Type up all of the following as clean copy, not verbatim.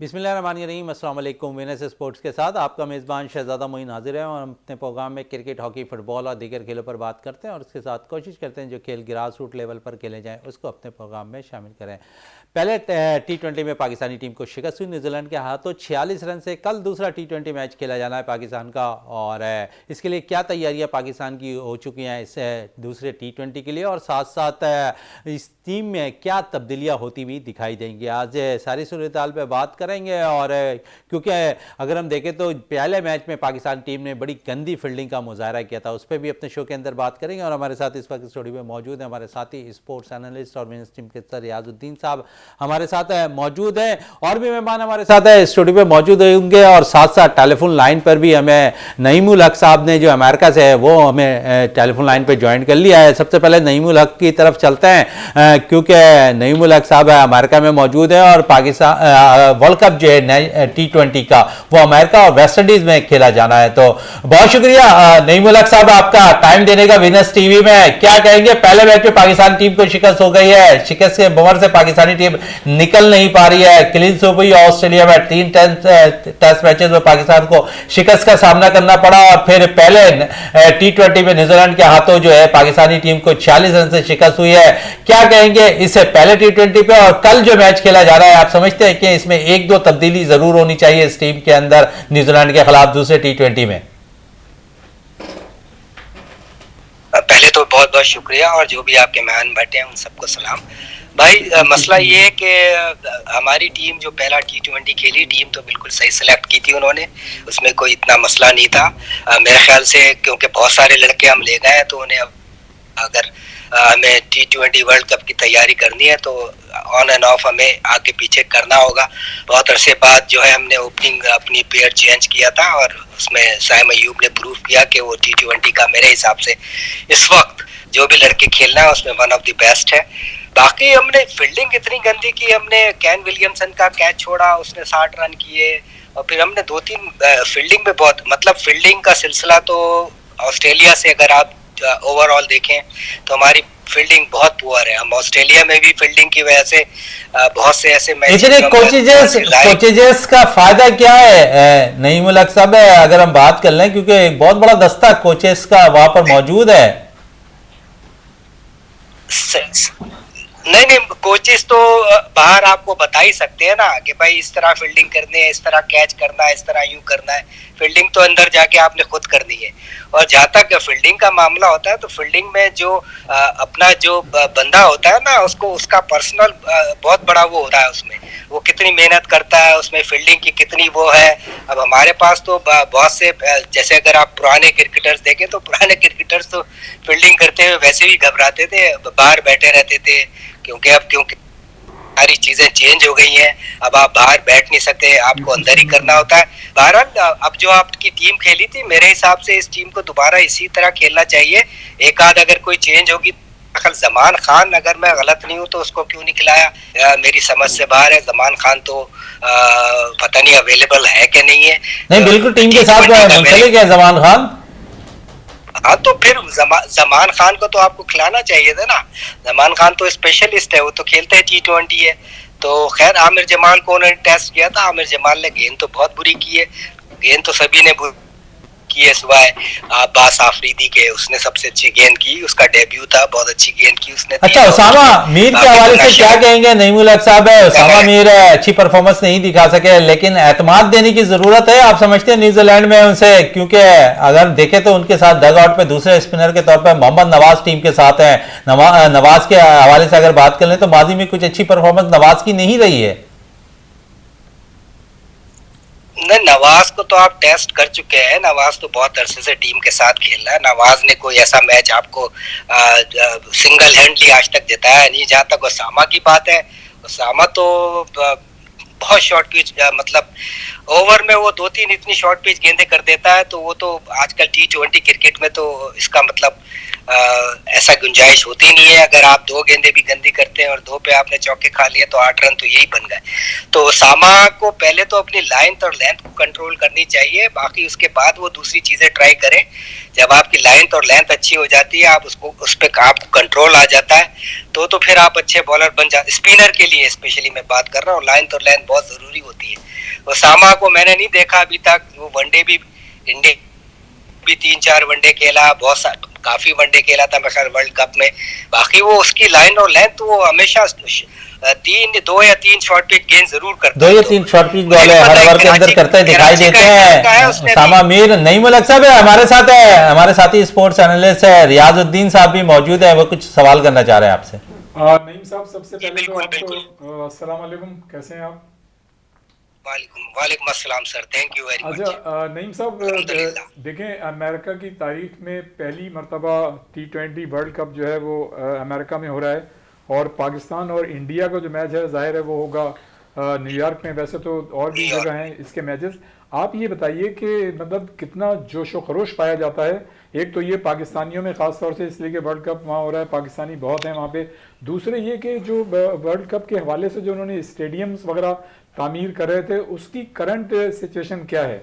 बिस्मिल्लाहिर्रहमानिर्रहीम, अस्सलाम वालेकुम। विनर्स स्पोर्ट्स के साथ आपका मेज़बान शहजादा मोइन हाजिर है और हम अपने प्रोग्राम में क्रिकेट, हॉकी, फुटबॉल और दीगर खेलों पर बात करते हैं और उसके साथ कोशिश करते हैं जो खेल ग्रास रूट लेवल पर खेले जाएँ उसको अपने प्रोग्राम में शामिल करें। पहले T20 में पाकिस्तानी टीम को शिकस्त हुई न्यूजीलैंड के हाथों 46 रन से। कल दूसरा T20 मैच खेला जाना है पाकिस्तान का और इसके लिए क्या तैयारियां पाकिस्तान की हो चुकी हैं इस दूसरे T20 के लिए और साथ साथ इस टीम में क्या तब्दीलियां होती हुई दिखाई देंगी। आज सारी सूरत-ए-हाल पे बात करेंगे और क्योंकि अगर हम देखें तो पहले मैच में पाकिस्तान टीम ने बड़ी गंदी फील्डिंग का मुजाहरा किया था, उस पर भी अपने शो के अंदर बात करेंगे। और हमारे साथ इस वक्त स्टूडियो में मौजूद है हमारे साथी स्पोर्ट्स एनालिस्ट और विनर्स टीम के सर रियाजुद्दीन साहब हमारे साथ मौजूद है और भी मेहमान हमारे साथ है स्टूडियो में मौजूद होंगे और साथ साथ टेलीफोन लाइन पर भी हमें नईमुल हक साहब ने जो अमेरिका से है वो हमें टेलीफोन लाइन पर ज्वाइन कर लिया है। सबसे पहले नईमुल हक की तरफ चलते हैं क्योंकि नईमुल हक साहब अमेरिका में मौजूद है और पाकिस्तान वर्ल्ड कप जो है T20 का वो अमेरिका और वेस्ट इंडीज में खेला जाना है। तो बहुत शुक्रिया नईमुल हक साहब आपका टाइम देने का विनर्स टीवी में। क्या कहेंगे, पहले मैच में पाकिस्तान टीम को शिकस्त हो गई है, शिकस्त के बवर से पाकिस्तानी टीम निकल नहीं पा रही है, क्लीन स्वीप हुई ऑस्ट्रेलिया में, 3 टेस्ट मैचेस में पाकिस्तान को शिकस्त का सामना करना पड़ा और फिर पहले T20 में न्यूजीलैंड के हाथों जो है पाकिस्तानी टीम को 46 रन से शिकस्त हुई है। क्या कहेंगे इससे पहले T20 पे और कल जो मैच खेला जा रहा है, आप समझते हैं कि इसमें एक दो तब्दीली जरूर होनी चाहिए इस टीम के अंदर न्यूजीलैंड के खिलाफ दूसरे T20 में? पहले तो बहुत बहुत शुक्रिया और जो भी आपके मेहमान बैठे हैं उन सबको सलाम। भाई मसला ये है कि हमारी टीम जो पहला T20 खेली, टीम तो बिल्कुल सही सिलेक्ट की थी उन्होंने, उसमें कोई इतना मसला नहीं था मेरे ख्याल से, क्योंकि बहुत सारे लड़के हम ले गए हैं तो उन्हें अगर हमें T20 वर्ल्ड कप की तैयारी करनी है तो ऑन एंड ऑफ हमें आगे पीछे करना होगा। बहुत अरसे बाद जो है हमने ओपनिंग अपनी पेयर चेंज किया था और उसमें साइम अयूब ने प्रूव किया कि वो T20 का मेरे हिसाब से इस वक्त जो भी लड़के खेलना है उसमें वन ऑफ द बेस्ट है। बाकी हमने फील्डिंग इतनी गंदी की, हमने कैन विलियमसन का कैच छोड़ा, उसने 60 रन किए और फिर हमने 2-3 फील्डिंग में बहुत, मतलब फील्डिंग का सिलसिला तो ऑस्ट्रेलिया से अगर आप ओवरऑल देखें तो हमारी फील्डिंग बहुत पुअर है। हम ऑस्ट्रेलिया में भी फील्डिंग की वजह से बहुत से ऐसे मैच, इतने कोचेजेस का फायदा क्या है नईमुल हक साहब अगर हम बात कर लें, क्योंकि एक बहुत बड़ा दस्ता कोचेस का वहां पर मौजूद है। नहीं कोचेस तो बाहर आपको बता ही सकते हैं ना कि भाई इस तरह फील्डिंग करनी है, इस तरह कैच करना है, इस तरह यूं करना है। फील्डिंग तो अंदर जाके आपने खुद करनी है। और जहाँ तक फील्डिंग का मामला होता है तो फील्डिंग में जो अपना जो बंदा होता है ना, उसको उसका पर्सनल बहुत बड़ा वो होता है, उसमें वो कितनी मेहनत करता है, उसमें फील्डिंग की कितनी वो है। अब हमारे पास तो बहुत से, जैसे अगर आप पुराने क्रिकेटर्स देखें तो पुराने क्रिकेटर्स तो फील्डिंग करते हुए वैसे भी घबराते थे, बाहर बैठे रहते थे, क्योंकि सारी चीजें चेंज हो गई हैं। अब आप बाहर बैठ नहीं सकते, आपको अंदर ही करना होता है। बहरहाल अब जो आपकी टीम खेली थी, मेरे हिसाब से इस टीम को दोबारा इसी तरह खेलना चाहिए। एक आध अगर कोई चेंज होगी, जमान खान अगर मैं गलत नहीं हूँ तो उसको क्यों नहीं खिलाया, मेरी समझ से बाहर है। जमान खान तो पता नहीं अवेलेबल है कि नहीं है। नहीं, बिल्कुल टीम के साथ मुंसलिक है जमान खान। हाँ तो फिर जमान खान को तो आपको खिलाना चाहिए था ना। जमान खान तो स्पेशलिस्ट है, वो तो खेलते हैं T20 है। तो खैर आमिर जमाल को उन्होंने टेस्ट किया था, आमिर जमाल ने गेंद तो बहुत बुरी की है, गेंद तो सभी ने की है सिवाय अब्बास आफरीदी के, उसने सबसे अच्छी गेंद की, उसका डेब्यू था, बहुत अच्छी गेंद की उसने। अच्छा, उसामा मीर के हवाले से क्या कहेंगे नईमुल हक साहब? उसामा मीर अच्छी परफॉर्मेंस नहीं दिखा सके लेकिन एतमाद देने की जरूरत है, आप समझते हैं न्यूजीलैंड में उनसे? क्योंकि अगर देखें तो उनके साथ डग आउट पे दूसरे स्पिनर के तौर पर मोहम्मद नवाज टीम के साथ है। नवाज के हवाले से अगर बात कर लें तो माजी में कुछ अच्छी परफॉर्मेंस नवाज की नहीं रही है। नहीं, नवाज को तो आप टेस्ट कर चुके हैं, नवाज तो बहुत अरसे से टीम के साथ खेल रहा है। नवाज ने कोई ऐसा मैच आपको सिंगल हैंडली आज तक जिताया नहीं। जहाँ तक उसामा की बात है, उसामा तो बहुत शॉर्ट पिच, मतलब ओवर में वो 2-3 इतनी शॉर्ट पिच गेंदें कर देता है, तो वो तो आजकल T20 क्रिकेट में तो इसका मतलब ऐसा गुंजाइश होती नहीं है। अगर आप 2 गेंदे भी गंदी करते हैं और 2 पे आपने चौके खा लिए तो 8 रन तो यही बन गए। तो ओसामा को पहले तो अपनी लाइन और लेंथ को कंट्रोल करनी चाहिए, बाकी उसके बाद वो दूसरी चीजें ट्राई करें। जब आपकी लाइन और लेंथ अच्छी हो जाती है, आप उसको उस पर आपको कंट्रोल आ जाता है, तो फिर आप अच्छे बॉलर बन जाते। स्पिनर के लिए स्पेशली मैं बात कर रहा हूँ, लाइन और लेंथ बहुत जरूरी होती है। ओसामा को मैंने नहीं देखा अभी तक, वो वनडे भी इंडिया भी 3-4 वनडे खेला, काफी वनडे खेला था मैं ख्याल वर्ल्ड कप में। बाकी वो उसकी लाइन और लेंथ वो हमेशा 2 या 3 शॉर्ट पिच गेंद जरूर करता है। 2 या 3 शॉर्ट पिच बॉल है हर ओवर के अंदर करते दिखाई देते हैं। ओसामा मीर, नईम मुल्क साहब है हमारे साथ, है हमारे साथी स्पोर्ट्स एनालिस्ट है रियाजुद्दीन साहब भी मौजूद है, वो कुछ सवाल करना चाह रहे हैं आपसे। नईम साहब, सबसे पहले तो आपको अस्सलाम वालेकुम, कैसे हैं आप? वालेकुम अस्सलाम sir, thank you very much. अच्छा नईम साहब, देखें अमेरिका की तारीख में पहली मरतबा T20 वर्ल्ड कप जो है वो अमेरिका में हो रहा है, और पाकिस्तान और इंडिया का जो मैच है जाहिर है वो होगा न्यूयॉर्क में। वैसे तो और भी जगह हैं इसके मैचेस। आप ये बताइए कि मतलब कितना जोश व खरोश पाया जाता है। एक तो ये पाकिस्तानियों में ख़ास तौर से इसलिए कि वर्ल्ड कप वहाँ हो रहा है, पाकिस्तानी बहुत हैं वहाँ पे। दूसरे ये कि जो वर्ल्ड कप के हवाले से जो उन्होंने स्टेडियम्स वगैरह तामीर कर रहे थे, उसकी करंट सिचुएशन क्या है?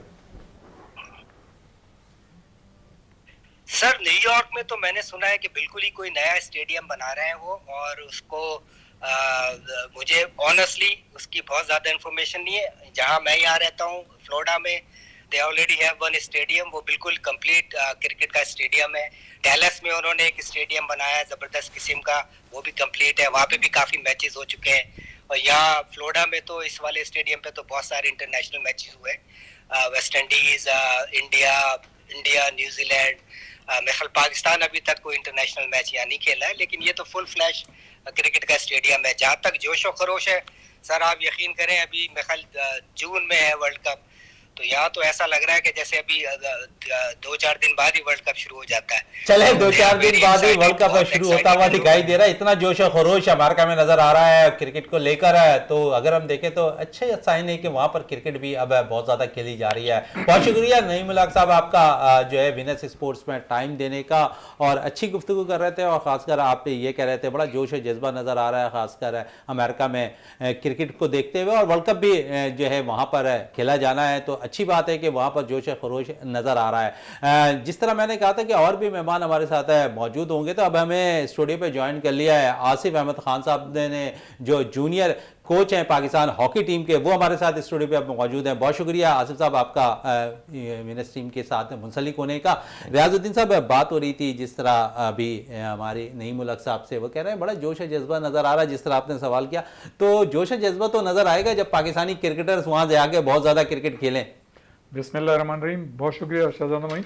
सर न्यूयॉर्क में तो मैंने सुना है कि बिल्कुल ही कोई नया स्टेडियम बना रहे हैं वो, और उसको मुझे ऑनेस्टली उसकी बहुत ज्यादा इन्फॉर्मेशन नहीं है। जहां मैं यहाँ रहता हूँ फ्लोरिडा में, they already have one stadium, वो बिल्कुल कंप्लीट क्रिकेट का स्टेडियम है। डैलस में उन्होंने एक स्टेडियम बनाया है जबरदस्त किस्म का, वो भी कंप्लीट है, वहाँ पे भी काफी मैचेस हो चुके हैं। और यहाँ फ्लोरिडा में तो इस वाले स्टेडियम पे तो बहुत सारे इंटरनेशनल मैचेस हुए, वेस्ट इंडीज, इंडिया, न्यूजीलैंड, मेरे ख्याल पाकिस्तान अभी तक कोई इंटरनेशनल मैच यहाँ नहीं खेला है, लेकिन ये तो फुल फ्लैश क्रिकेट का स्टेडियम है। जहाँ तक जोशो खरोश है सर, आप यकीन करें अभी मेरे ख्याल जून में है वर्ल्ड कप, तो यहाँ तो ऐसा लग रहा है कि जैसे अभी 2-4 दिन बाद ही वर्ल्ड कप शुरू हो जाता है। चले 2-4 दिन बाद ही वर्ल्ड कप शुरू होता हुआ दिखाई दे रहा है। इतना जोश और खरोश अमेरिका में नजर आ रहा है क्रिकेट को लेकर है, तो अगर हम देखें तो अच्छे साइन है कि वहां पर क्रिकेट भी अब बहुत ज्यादा खेली जा रही है। बहुत शुक्रिया नईम मुल्क साहब आपका जो है विनर्स स्पोर्ट्स में टाइम देने का, और अच्छी गुफ्तगू कर रहे थे, और खासकर आप ये कह रहे थे बड़ा जोश और जज्बा नजर आ रहा है खासकर अमेरिका में क्रिकेट को देखते हुए, और वर्ल्ड कप भी जो है वहां पर खेला जाना है, तो अच्छी बात है कि वहां पर जोश खरोश नजर आ रहा है। जिस तरह मैंने कहा था कि और भी मेहमान हमारे साथ मौजूद होंगे, तो अब हमें स्टूडियो पे ज्वाइन कर लिया है आसिफ अहमद खान साहब ने, जो जूनियर कोच हैं पाकिस्तान हॉकी टीम के, वो हमारे साथ स्टूडियो पे अब मौजूद हैं। बहुत शुक्रिया आसिफ साहब आपका विनर्स टीम के साथ मुंसलिक होने का। रियाजुद्दीन साहब, बात हो रही थी जिस तरह अभी हमारे नईम मुल्क साहब से, वो कह रहे हैं बड़ा जोश जज्बा नज़र आ रहा है। जिस तरह आपने सवाल किया, तो जोश जज्बा तो नज़र आएगा जब पाकिस्तानी क्रिकेटर्स वहाँ जाके बहुत ज़्यादा क्रिकेट खेलें। बिस्मिल्लाहिर्रहमानिर्रहीम, बहुत शुक्रिया शहजादा मोइन।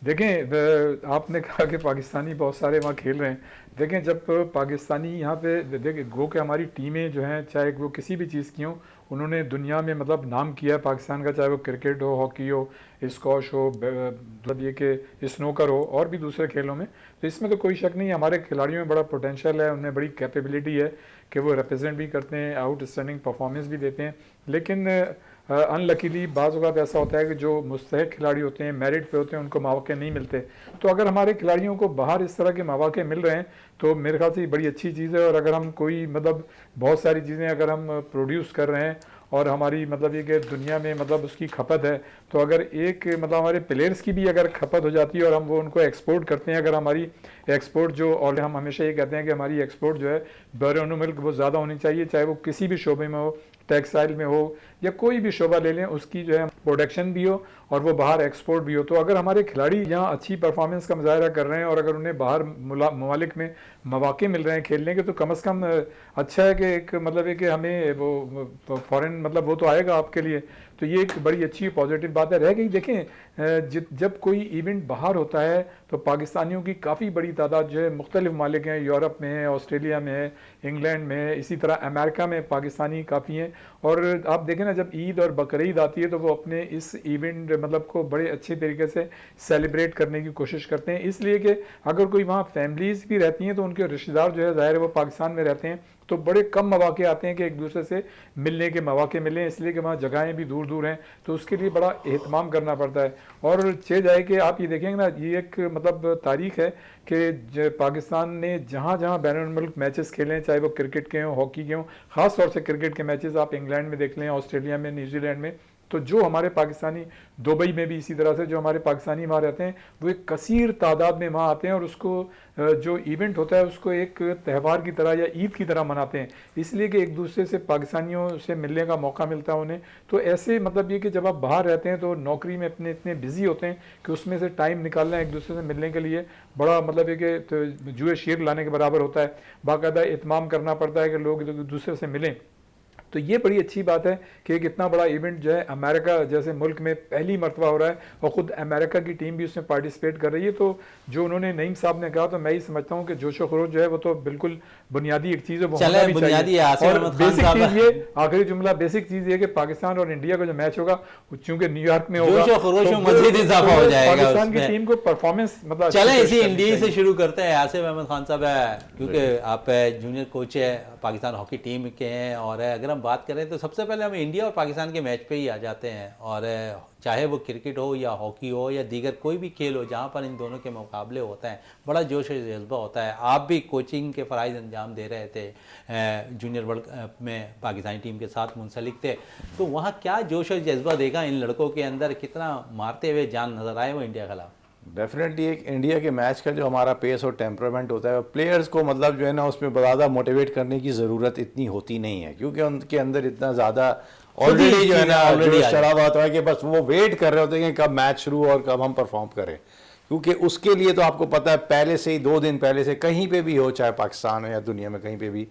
देखें आपने कहा कि पाकिस्तानी बहुत सारे वहाँ खेल रहे हैं। देखें जब पाकिस्तानी यहाँ पे देखें गो के हमारी टीमें जो हैं, चाहे वो किसी भी चीज़ की हों, उन्होंने दुनिया में मतलब नाम किया है पाकिस्तान का, चाहे वो क्रिकेट हो, हॉकी हो, स्क्वॉश हो, मतलब ये कि स्नोकर हो, और भी दूसरे खेलों में। तो इसमें तो कोई शक नहीं है हमारे खिलाड़ियों में बड़ा पोटेंशियल है, उनमें बड़ी कैपेबिलिटी है कि वो रिप्रेजेंट भी करते हैं, आउटस्टैंडिंग परफॉर्मेंस भी देते हैं। लेकिन अनलकीली बाज़ औक़ात ऐसा होता है कि जो मुस्तहिक खिलाड़ी होते हैं, मेरिट पे होते हैं, उनको मौके नहीं मिलते। तो अगर हमारे खिलाड़ियों को बाहर इस तरह के मौके मिल रहे हैं तो मेरे ख्याल से ये बड़ी अच्छी चीज़ है। और अगर हम कोई मतलब बहुत सारी चीज़ें अगर हम प्रोड्यूस कर रहे हैं और हमारी मतलब ये कि दुनिया में मतलब उसकी खपत है, तो अगर एक मतलब हमारे प्लेयर्स की भी अगर खपत हो जाती है और हम वो उनको एक्सपोर्ट करते हैं, अगर हमारी एक्सपोर्ट जो, और हम हमेशा ये कहते हैं कि हमारी एक्सपोर्ट जो है बैरून मुल्क वो ज़्यादा होनी चाहिए, चाहे वो किसी भी शोबे में हो, टेक्सटाइल में हो या कोई भी शोबा ले लें, उसकी जो है प्रोडक्शन भी हो और वो बाहर एक्सपोर्ट भी हो। तो अगर हमारे खिलाड़ी यहाँ अच्छी परफॉर्मेंस का मुजाहरा कर रहे हैं और अगर उन्हें बाहर ममालिक में मौके मिल रहे हैं खेलने के, तो कम से कम अच्छा है कि एक मतलब है कि हमें वो फॉरेन मतलब वो तो आएगा आपके लिए। तो ये एक बड़ी अच्छी पॉजिटिव बात है। रह गई देखें जब कोई इवेंट बाहर होता है तो पाकिस्तानियों की काफ़ी बड़ी तादाद जो है मुख्तलिफ ममालिक हैं, यूरोप में है, ऑस्ट्रेलिया में है, इंग्लैंड में है, इसी तरह अमेरिका में पाकिस्तानी काफ़ी हैं। और आप देखें ना, जब ईद और बकरीद आती है तो वो अपने इस इवेंट मतलब को बड़े अच्छे तरीके से सेलिब्रेट करने की कोशिश करते हैं, इसलिए कि अगर कोई वहाँ फैमिलीज़ भी रहती हैं तो उनके रिश्तेदार जो है ज़ाहिर है वो पाकिस्तान में रहते हैं, तो बड़े कम मौके आते हैं कि एक दूसरे से मिलने के मौके मिलें, इसलिए कि वहाँ जगहें भी दूर दूर हैं, तो उसके लिए बड़ा एहतमाम करना पड़ता है। और चीज़ है कि आप ये देखेंगे ना, ये एक मतलब तारीख है कि पाकिस्तान ने जहाँ जहाँ बैनुल-मुल्क मैचेस खेले हैं, चाहे वो क्रिकेट के हों, हॉकी के हों, ख़ास तौर से क्रिकेट के मैचेस आप इंग्लैंड में देख लें, ऑस्ट्रेलिया में, न्यूजीलैंड में, तो जो हमारे पाकिस्तानी, दुबई में भी इसी तरह से जो हमारे पाकिस्तानी वहाँ रहते हैं, वो एक कसीर तादाद में वहाँ आते हैं और उसको जो इवेंट होता है उसको एक त्यौहार की तरह या ईद की तरह मनाते हैं, इसलिए कि एक दूसरे से पाकिस्तानियों से मिलने का मौका मिलता है उन्हें। तो ऐसे मतलब ये कि जब आप बाहर रहते हैं तो नौकरी में अपने इतने बिजी होते हैं कि उसमें से टाइम निकालना एक दूसरे से मिलने के लिए बड़ा मतलब ये कि तो जुए शीर लाने के बराबर होता है। बाकायदा एहतमाम करना पड़ता है कि लोग एक दूसरे से मिलें। तो ये बड़ी अच्छी बात है कि एक इतना बड़ा इवेंट जो है अमेरिका जैसे मुल्क में पहली मरतबा हो रहा है और ख़ुद अमेरिका की टीम भी उसमें पार्टिसिपेट कर रही है। तो जो उन्होंने नईम साहब ने कहा, तो मैं ही समझता हूँ कि जोशो खरोश जो है वो तो बिल्कुल बुनियादी एक चीज़ है, वो होना भी चाहिए। और बेसिक चीज़ ये, आखिरी जुमला, बेसिक चीज़ ये कि पाकिस्तान और इंडिया का जो मैच होगा चूंकि न्यूयॉर्क में होगा, पाकिस्तान की टीम को परफॉर्मेंस मतलब चलें इसी इंडिया से शुरू करते हैं। आसिफ अहमद खान साहब है, क्योंकि आप जूनियर कोच है पाकिस्तान हॉकी टीम के हैं, और अगर हम बात करें तो सबसे पहले हम इंडिया और पाकिस्तान के मैच पे ही आ जाते हैं। और चाहे वो क्रिकेट हो या हॉकी हो या दीगर कोई भी खेल हो, जहाँ पर इन दोनों के मुकाबले होते हैं, बड़ा जोश और जज्बा होता है। आप भी कोचिंग के फ़राइज़ अंजाम दे रहे थे, जूनियर वर्ल्ड कप में पाकिस्तानी टीम के साथ मुंसलिक थे, तो वहाँ क्या जोश और जज्बा देखा इन लड़कों के अंदर, कितना मारते हुए जान नज़र आए वो इंडिया के खिलाफ? डेफिनेटली एक इंडिया के मैच का जो हमारा पेस और टेम्परामेंट होता है, प्लेयर्स को मतलब जो है ना उसमें ज़्यादा मोटिवेट करने की ज़रूरत इतनी होती नहीं है, क्योंकि उनके अंदर इतना ज़्यादा ऑलरेडी जो है ना ऑलरेडी चढ़ा हुआ होता है कि बस वो वेट कर रहे होते हैं कि कब मैच शुरू और कब हम परफॉर्म करें। क्योंकि उसके लिए तो आपको पता है पहले से ही 2 दिन पहले से कहीं पे भी हो, चाहे पाकिस्तान हो या दुनिया में कहीं पे भी,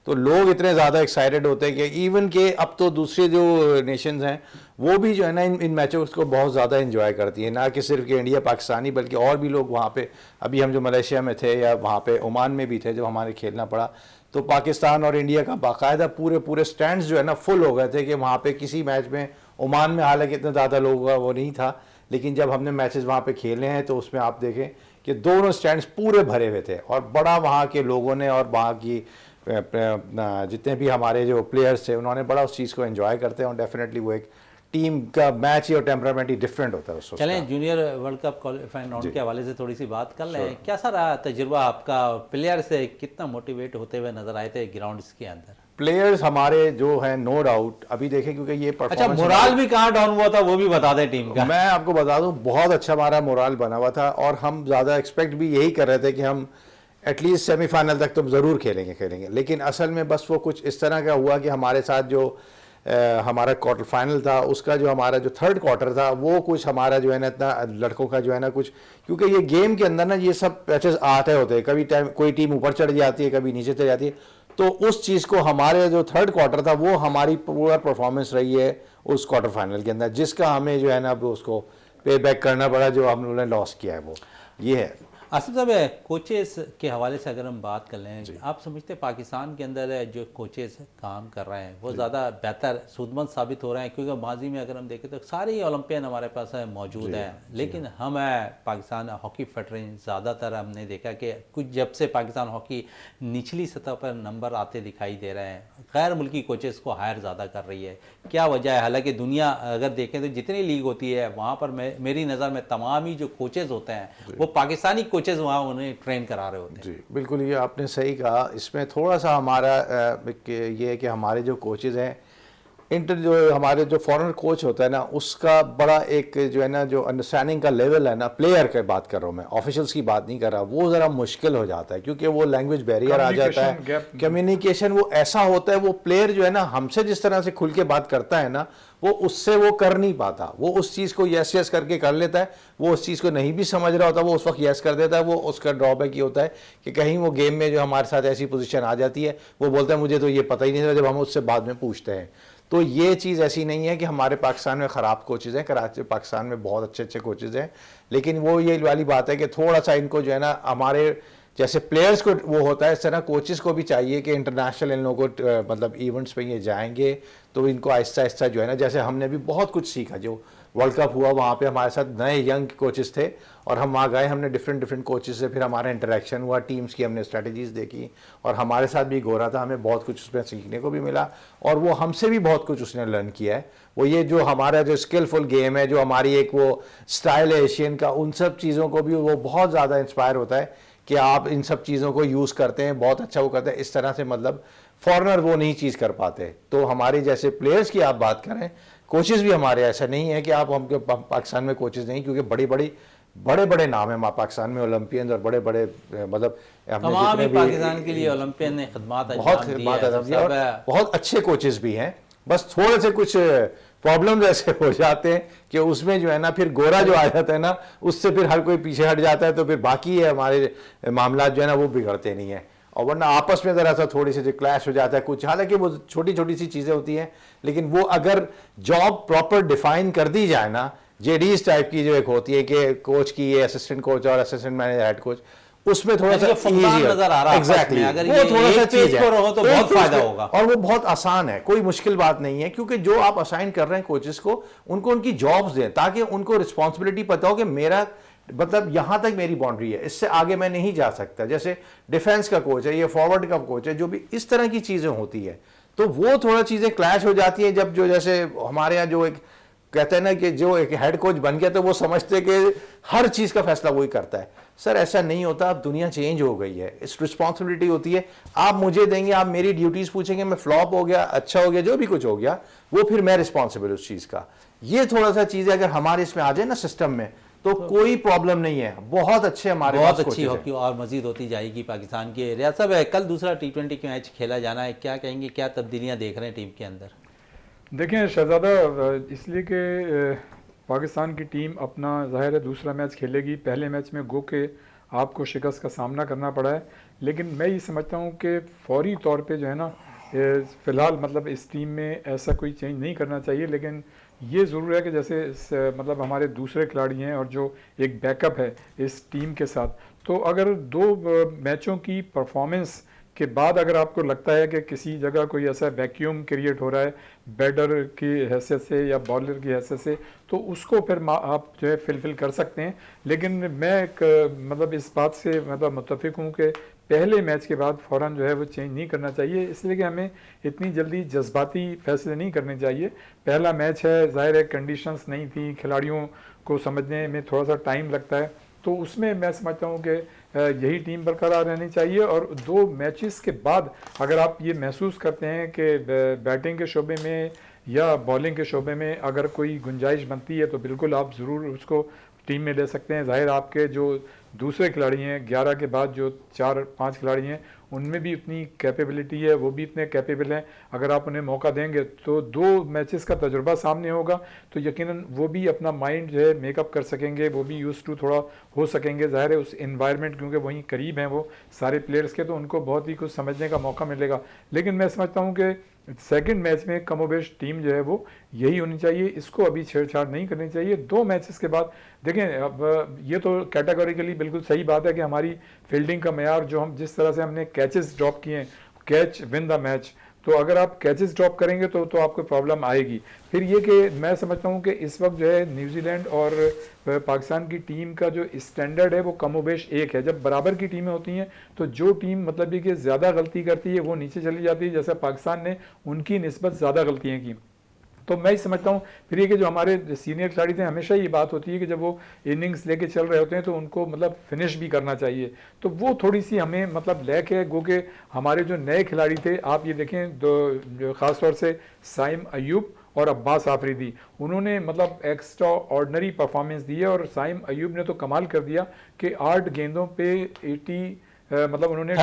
तो लोग इतने ज़्यादा एक्साइटेड होते हैं कि इवन के अब तो दूसरे जो नेशंस हैं वो भी जो है ना इन मैचों को बहुत ज़्यादा एंजॉय करती है, ना कि सिर्फ कि इंडिया पाकिस्तानी, बल्कि और भी लोग वहाँ पे, अभी हम जो मलेशिया में थे या वहाँ पे ओमान में भी थे जब हमारे खेलना पड़ा, तो पाकिस्तान और इंडिया का बाकायदा पूरे स्टैंड्स जो है ना फुल हो गए थे कि वहाँ पे किसी मैच में, ओमान में हालांकि इतना ज़्यादा लोगों का वो नहीं था, लेकिन जब हमने मैचेस वहाँ पे खेले हैं तो उसमें आप देखें कि दोनों स्टैंड्स पूरे भरे हुए थे और बड़ा वहाँ के लोगों ने और वहाँ की जितने भी हमारे जो प्लेयर्स थे उन्होंने बड़ा उस चीज़ को एंजॉय करते हैं। और डेफिनेटली वो एक टीम का मैच ही और टेम्परामेंट ही डिफरेंट होता है उसको। चलें junior world cup qualifying round के हवाले से थोड़ी सी बात कर लें। कैसा रहा तजुर्बा आपका? प्लेयर से कितना मोटिवेट होते हुए नजर आए थे ग्राउंड्स के अंदर? प्लेयर्स हमारे जो हैं नो डाउट अभी देखें, क्योंकि ये अच्छा मोराल भी कहाँ डाउन हुआ था वो भी बता दें टीम का। मैं आपको बता दूं बहुत अच्छा हमारा मोराल बना हुआ था और हम ज़्यादा एक्सपेक्ट भी यही कर रहे थे कि हम एटलीस्ट सेमीफाइनल तक तो ज़रूर खेलेंगे, लेकिन असल में बस वो कुछ इस तरह का हुआ कि हमारे साथ जो हमारा क्वार्टर फाइनल था उसका जो हमारा जो थर्ड क्वार्टर था वो कुछ हमारा जो है ना इतना लड़कों का जो है ना कुछ, क्योंकि ये गेम के अंदर ना ये सब मैचेस आते होते हैं, कभी टाइम कोई टीम ऊपर चढ़ जाती है, कभी नीचे चढ़ जाती है, तो उस चीज़ को हमारे जो थर्ड क्वार्टर था वो हमारी पूरा परफॉर्मेंस रही है उस क्वार्टर फाइनल के अंदर, जिसका हमें जो है ना उसको पे बैक करना पड़ा, जो हम लोगों ने लॉस किया है वो ये है। आसिफ साहब कोचेस के हवाले से अगर हम बात कर लें, आप समझते हैं पाकिस्तान के अंदर जो कोचेस काम कर रहे हैं वो ज़्यादा बेहतर सूदमंद साबित हो रहे हैं? क्योंकि माजी में अगर हम देखें तो सारे ही ओलंपियन हमारे पास मौजूद हैं, लेकिन हम पाकिस्तान हॉकी फेडरेशन ज़्यादातर हमने देखा कि कुछ जब से पाकिस्तान हॉकी निचली सतह पर नंबर आते दिखाई दे रहे हैं, गैर मुल्की कोचेस को हायर ज़्यादा कर रही है। क्या वजह है? हालाँकि दुनिया अगर देखें तो जितनी लीग होती है वहाँ पर मेरी नज़र में तमाम ही जो कोचेज़ होते हैं वो पाकिस्तानी कोचेस वहाँ उन्हें ट्रेन करा रहे होते हैं। जी बिल्कुल, ये आपने सही कहा। इसमें थोड़ा सा हमारा ये है कि हमारे जो कोचेज़ हैं जो हमारे जो फॉरेनर कोच होता है ना उसका बड़ा एक जो है ना जो अंडरस्टैंडिंग का लेवल है ना, प्लेयर की बात कर रहा हूँ मैं, ऑफिशियल्स की बात नहीं कर रहा, वो ज़रा मुश्किल हो जाता है क्योंकि वो लैंग्वेज बैरियर आ जाता है, कम्युनिकेशन वो ऐसा होता है, वो प्लेयर जो है ना हमसे जिस तरह से खुल के बात करता है ना वो उससे वो कर नहीं पाता, वो उस चीज़ को यस यस करके कर लेता है, वो उस चीज़ को नहीं भी समझ रहा होता वो उस वक्त यस कर देता है। वो उसका ड्रॉबैक ये होता है कि कहीं वो गेम में जो हमारे साथ ऐसी पोजीशन आ जाती है वो बोलता है मुझे तो ये पता ही नहीं था, जब हम उससे बाद में पूछते हैं। तो ये चीज़ ऐसी नहीं है कि हमारे पाकिस्तान में ख़राब कोचेज़ हैं, कराची पाकिस्तान में बहुत अच्छे अच्छे कोचेज़ हैं, लेकिन वो ये वाली बात है कि थोड़ा सा इनको जो है ना हमारे जैसे प्लेयर्स को वो होता है इस तरह कोचेज़ को भी चाहिए कि इंटरनेशनल इन लोगों को मतलब इवेंट्स पे ये जाएंगे तो इनको आहिस्ता आहिस्ता जो है ना, जैसे हमने भी बहुत कुछ सीखा, जो वर्ल्ड कप हुआ वहाँ पे हमारे साथ नए यंग कोचेस थे और हम वहाँ गए, हमने डिफरेंट कोचेस से फिर हमारा इंटरेक्शन हुआ, टीम्स की हमने स्ट्रेटजीज देखी और हमारे साथ भी गोरा था, हमें बहुत कुछ उसमें सीखने को भी मिला और वो हमसे भी बहुत कुछ उसने लर्न किया है। वो ये जो हमारा जो स्किलफुल गेम है, जो हमारी एक वो स्टाइल है एशियन का, उन सब चीज़ों को भी वो बहुत ज़्यादा इंस्पायर होता है कि आप इन सब चीज़ों को यूज़ करते हैं, बहुत अच्छा वो करते हैं। इस तरह से मतलब फॉरेनर वो नहीं चीज़ कर पाते। तो हमारे जैसे प्लेयर्स की आप बात करें, कोचेस भी हमारे ऐसा नहीं है कि आप हमके पाकिस्तान में कोचेस नहीं, क्योंकि बड़े बड़े नाम है पाकिस्तान में, ओलंपियन और बड़े बड़े मतलब तमाम ही पाकिस्तान के लिए ओलंपियन ने खिदमत बहुत दिया और बहुत अच्छे कोचेस भी हैं। बस थोड़े से कुछ प्रॉब्लम ऐसे हो जाते हैं कि उसमें जो है ना फिर गोरा जो आ जाता है ना, उससे फिर हर कोई पीछे हट जाता है, तो फिर बाकी है हमारे मामला जो है ना वो बिगड़ते नहीं है। और वरना आपस में ज़रा सा थोड़ी सी जो क्लैश हो जाता है कुछ, हालांकि वो छोटी छोटी सी चीज़ें होती हैं, लेकिन वो अगर जॉब प्रॉपर डिफाइन कर दी जाए ना, जेडीज टाइप की जो एक होती है कि कोच की ये असिस्टेंट कोच और असिस्टेंट मैनेजर हेड कोच, उसमें थोड़ा सा नजर आ रहा है एग्जैक्टली, अगर वो ये थोड़ा सा चीज है तो बहुत फायदा होगा और वो बहुत आसान है, कोई मुश्किल बात नहीं है। क्योंकि जो आप असाइन कर रहे हैं कोचेस को, उनको उनकी जॉब्स दें ताकि उनको रिस्पॉन्सिबिलिटी पता हो कि मेरा मतलब यहां तक मेरी बाउंड्री है, इससे आगे मैं नहीं जा सकता। जैसे डिफेंस का कोच है, ये फॉरवर्ड का कोच है, जो भी इस तरह की चीजें होती है, तो वो थोड़ा चीजें क्लैश हो जाती है जब जो जैसे हमारे यहाँ जो एक कहते हैं ना कि जो एक हेड कोच बन गया तो वो समझते हैं कि हर चीज का फैसला वही करता है। सर ऐसा नहीं होता, अब दुनिया चेंज हो गई है, इस रिस्पॉन्सिबिलिटी होती है, आप मुझे देंगे, आप मेरी ड्यूटीज पूछेंगे, मैं फ्लॉप हो गया, अच्छा हो गया, जो भी कुछ हो गया, वो फिर मैं रिस्पॉन्सिबल उस चीज का। ये थोड़ा सा चीज है, अगर हमारे इसमें आ जाए ना सिस्टम में, तो कोई प्रॉब्लम नहीं है। बहुत अच्छे हमारे बहुत अच्छी हॉकी और मजीद होती जाएगी पाकिस्तान की। रियाज साहब, कल दूसरा T20 का मैच खेला जाना है, क्या कहेंगे, क्या तब्दीलियां देख रहे हैं टीम के अंदर? देखें शहजादा, इसलिए कि पाकिस्तान की टीम अपना ज़ाहिर है दूसरा मैच खेलेगी। पहले मैच में गो के आपको शिकस्त का सामना करना पड़ा है, लेकिन मैं ये समझता हूँ कि फौरी तौर पे जो है ना फ़िलहाल मतलब इस टीम में ऐसा कोई चेंज नहीं करना चाहिए। लेकिन ये ज़रूर है कि जैसे मतलब हमारे दूसरे खिलाड़ी हैं और जो एक बैकअप है इस टीम के साथ, तो अगर दो मैचों की परफॉर्मेंस के बाद अगर आपको लगता है कि किसी जगह कोई ऐसा वैक्यूम क्रिएट हो रहा है बैटर की हैसियत से या बॉलर की हैसियत से, तो उसको फिर आप जो है फिल कर सकते हैं। लेकिन मैं मतलब इस बात से मतलब मुत्तफिक हूँ कि पहले मैच के बाद फ़ौरन जो है वो चेंज नहीं करना चाहिए, इसलिए कि हमें इतनी जल्दी जज्बाती फैसले नहीं करने चाहिए। पहला मैच है, ज़ाहिर है कंडीशंस नहीं थी, खिलाड़ियों को समझने में थोड़ा सा टाइम लगता है, तो उसमें मैं समझता हूँ कि यही टीम बरकरार रहनी चाहिए। और दो मैचेस के बाद अगर आप ये महसूस करते हैं कि बैटिंग के शोबे में या बॉलिंग के शोबे में अगर कोई गुंजाइश बनती है, तो बिल्कुल आप ज़रूर उसको टीम में ले सकते हैं। ज़ाहिर आपके जो दूसरे खिलाड़ी हैं 11 के बाद जो 4-5 खिलाड़ी हैं, उनमें भी उतनी कैपेबिलिटी है, वो भी इतने कैपेबल हैं। अगर आप उन्हें मौका देंगे तो दो मैचेस का तजुर्बा सामने होगा, तो यकीनन वो भी अपना माइंड जो है मेकअप कर सकेंगे, वो भी यूज़ टू थोड़ा हो सकेंगे। ज़ाहिर है उस इन्वायरमेंट क्योंकि वहीं करीब हैं वो सारे प्लेयर्स के, तो उनको बहुत ही कुछ समझने का मौका मिलेगा। लेकिन मैं समझता हूँ कि सेकंड मैच में कमोबेश टीम जो है वो यही होनी चाहिए, इसको अभी छेड़छाड़ नहीं करनी चाहिए। दो मैचेस के बाद देखें, अब ये तो कैटेगोरिकली बिल्कुल सही बात है कि हमारी फील्डिंग का मेयार जो हम जिस तरह से हमने कैचेस ड्रॉप किए हैं, कैच विन द मैच, तो अगर आप कैचेस ड्रॉप करेंगे तो आपको प्रॉब्लम आएगी। फिर ये कि मैं समझता हूँ कि इस वक्त जो है न्यूजीलैंड और पाकिस्तान की टीम का जो स्टैंडर्ड है वो कमोबेश एक है। जब बराबर की टीमें होती हैं तो जो टीम मतलब ये कि ज़्यादा गलती करती है वो नीचे चली जाती है, जैसा पाकिस्तान ने उनकी निस्बत ज़्यादा गलतियाँ की। तो मैं ही समझता हूँ फिर ये कि जो हमारे सीनियर खिलाड़ी थे, हमेशा ये बात होती है कि जब वो इनिंग्स लेके चल रहे होते हैं तो उनको मतलब फिनिश भी करना चाहिए। तो वो थोड़ी सी हमें मतलब लैक है। गो के हमारे जो नए खिलाड़ी थे, आप ये देखें, दो ख़ास तौर से साइम अयूब और अब्बास आफरीदी, उन्होंने मतलब एक्स्ट्रा ऑर्डनरी परफॉर्मेंस दी है। और साइम अयूब ने तो कमाल कर दिया कि 8 गेंदों पे 80 मतलब उन्होंने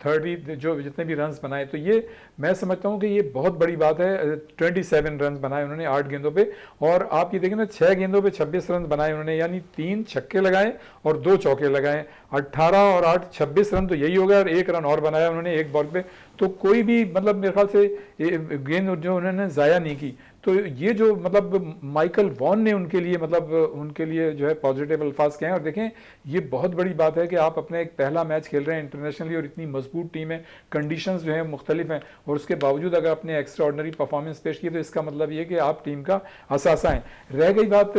30 जो जितने भी रन्स बनाए, तो ये मैं समझता हूँ कि ये बहुत बड़ी बात है। 27 रन बनाए उन्होंने 8 गेंदों पे, और आप ये देखें ना 6 गेंदों पे 26 रन बनाए उन्होंने, यानी 3 छक्के लगाए और 2 चौके लगाए। 18 और 8 26 रन तो यही हो गया, और 1 रन और बनाया उन्होंने एक बॉल पे। तो कोई भी मतलब मेरे ख्याल से गेंद जो उन्होंने ज़ाया नहीं की। तो ये जो मतलब माइकल वॉन ने उनके लिए मतलब उनके लिए जो है पॉजिटिव अल्फाज कहे हैं। और देखें, ये बहुत बड़ी बात है कि आप अपने एक पहला मैच खेल रहे हैं इंटरनेशनली और इतनी मजबूत मजबूत टीम है, कंडीशंस जो है मुख्तलिफ हैं, और उसके बावजूद अगर आपने एक्स्ट्रा ऑर्डनरी परफॉर्मेंस पेश की तो इसका मतलब ये कि आप टीम का असासा हैं। रह गई बात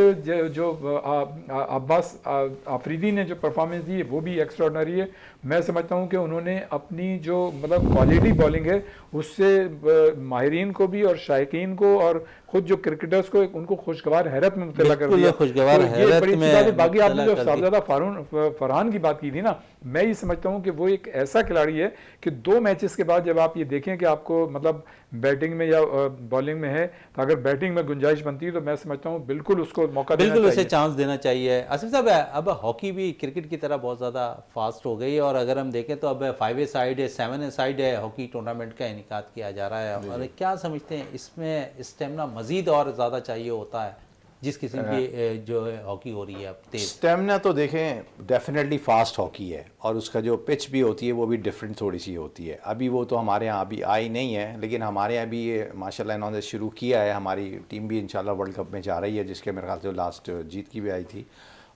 जो अब्बास आफरीदी ने जो परफॉर्मेंस दी है वो भी एक्स्ट्रा ऑर्डनरी है। मैं समझता हूँ कि उन्होंने अपनी जो मतलब क्वालिटी बॉलिंग है उससे माहिरीन को भी और शायकीन को और खुद जो क्रिकेटर्स को उनको खुशगवार हैरत में मुब्तला कर दिया। खुशगवार तो ये बड़ी में बात है। बाकी आपने जो साहबजादा फरहान की बात की थी ना, मैं ये समझता हूँ कि वो एक ऐसा खिलाड़ी है कि 2 मैचेस के बाद जब आप ये देखें कि आपको मतलब बैटिंग में या बॉलिंग में है, तो अगर बैटिंग में गुंजाइश बनती है तो मैं समझता हूँ बिल्कुल उसको मौका देना चाहिए, उसे चांस देना चाहिए। आसिफ साहब, अब हॉकी भी क्रिकेट की तरह बहुत ज़्यादा फास्ट हो गई है, और अगर हम देखें तो अब 5 ए साइड है, 7 ए साइड है, हॉकी टूर्नामेंट का इनेकाद किया जा रहा है। और क्या समझते हैं इसमें स्टेमिना मजीद और ज़्यादा चाहिए होता है जिस किस्म की जो है हॉकी हो रही है अब तेज? स्टेमिना तो देखें डेफिनेटली फास्ट हॉकी है, और उसका जो पिच भी होती है वो भी डिफरेंट थोड़ी सी होती है। अभी वो तो हमारे यहाँ अभी आई नहीं है, लेकिन हमारे यहाँ भी ये माशाल्लाह इन्होंने शुरू किया है। हमारी टीम भी इंशाल्लाह वर्ल्ड कप में जा रही है, जिसके मेरे ख्याल से लास्ट जीत की भी आई थी।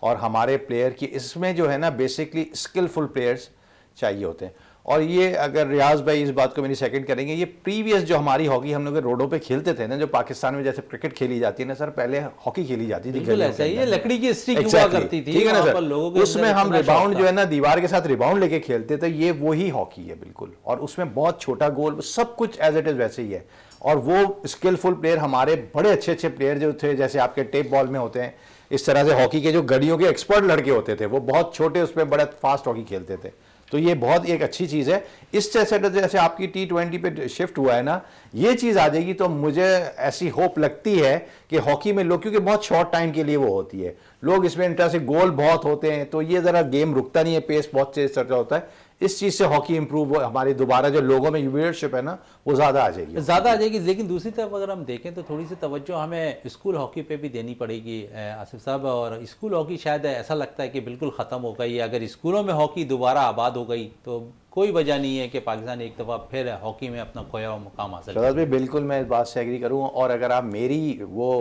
और हमारे प्लेयर की इसमें जो है ना बेसिकली स्किलफुल प्लेयर्स चाहिए होते हैं। और ये अगर रियाज भाई इस बात को मेरी सेकंड करेंगे, ये प्रीवियस जो हमारी हॉकी हम लोग रोडों पे खेलते थे ना, जो पाकिस्तान में जैसे क्रिकेट खेली जाती है ना सर, पहले हॉकी खेली जाती थी, बिल्कुल ऐसा ही है, लकड़ी की स्टिक हुआ करती थी, ठीक है ना वहाँ पर सर, लोगों के उसमें अंदर हम इतना रिबाउंड शौक जो था। है ना दीवार के साथ रिबाउंड लेके खेलते थे, ये वही हॉकी है बिल्कुल। और उसमें बहुत छोटा गोल, सब कुछ एज इट इज वैसे ही है। और वो स्किलफुल प्लेयर हमारे बड़े अच्छे अच्छे प्लेयर जो थे, जैसे आपके टेप बॉल में होते हैं, इस तरह से हॉकी के जो गड़ियों के एक्सपर्ट लड़के होते थे, वो बहुत छोटे उसमें बड़ा फास्ट हॉकी खेलते थे। तो ये बहुत एक अच्छी चीज़ है। इस जैसे आपकी T20 पे शिफ्ट हुआ है ना, ये चीज़ आ जाएगी तो मुझे ऐसी होप लगती है कि हॉकी में लोग, क्योंकि बहुत शॉर्ट टाइम के लिए वो होती है, लोग इसमें इंटरेस्ट से गोल बहुत होते हैं, तो ये ज़रा गेम रुकता नहीं है, पेस बहुत तेज चल रहा होता है। इस चीज़ से हॉकी इंप्रूव हमारी दोबारा जो लोगों में व्यूअरशिप है ना वो ज़्यादा आ जाएगी। लेकिन दूसरी तरफ अगर हम देखें तो थोड़ी सी तवज्जो हमें स्कूल हॉकी पे भी देनी पड़ेगी आसिफ साहब। और स्कूल हॉकी शायद ऐसा लगता है कि बिल्कुल ख़त्म हो गई है। अगर स्कूलों में हॉकी दोबारा आबाद हो गई तो कोई वजह नहीं है कि पाकिस्तान एक दफ़ा फिर हॉकी में अपना खोया हुआ मुकाम हासिल करे। भाई बिल्कुल मैं इस बात से एग्री करूँ। और अगर आप मेरी वो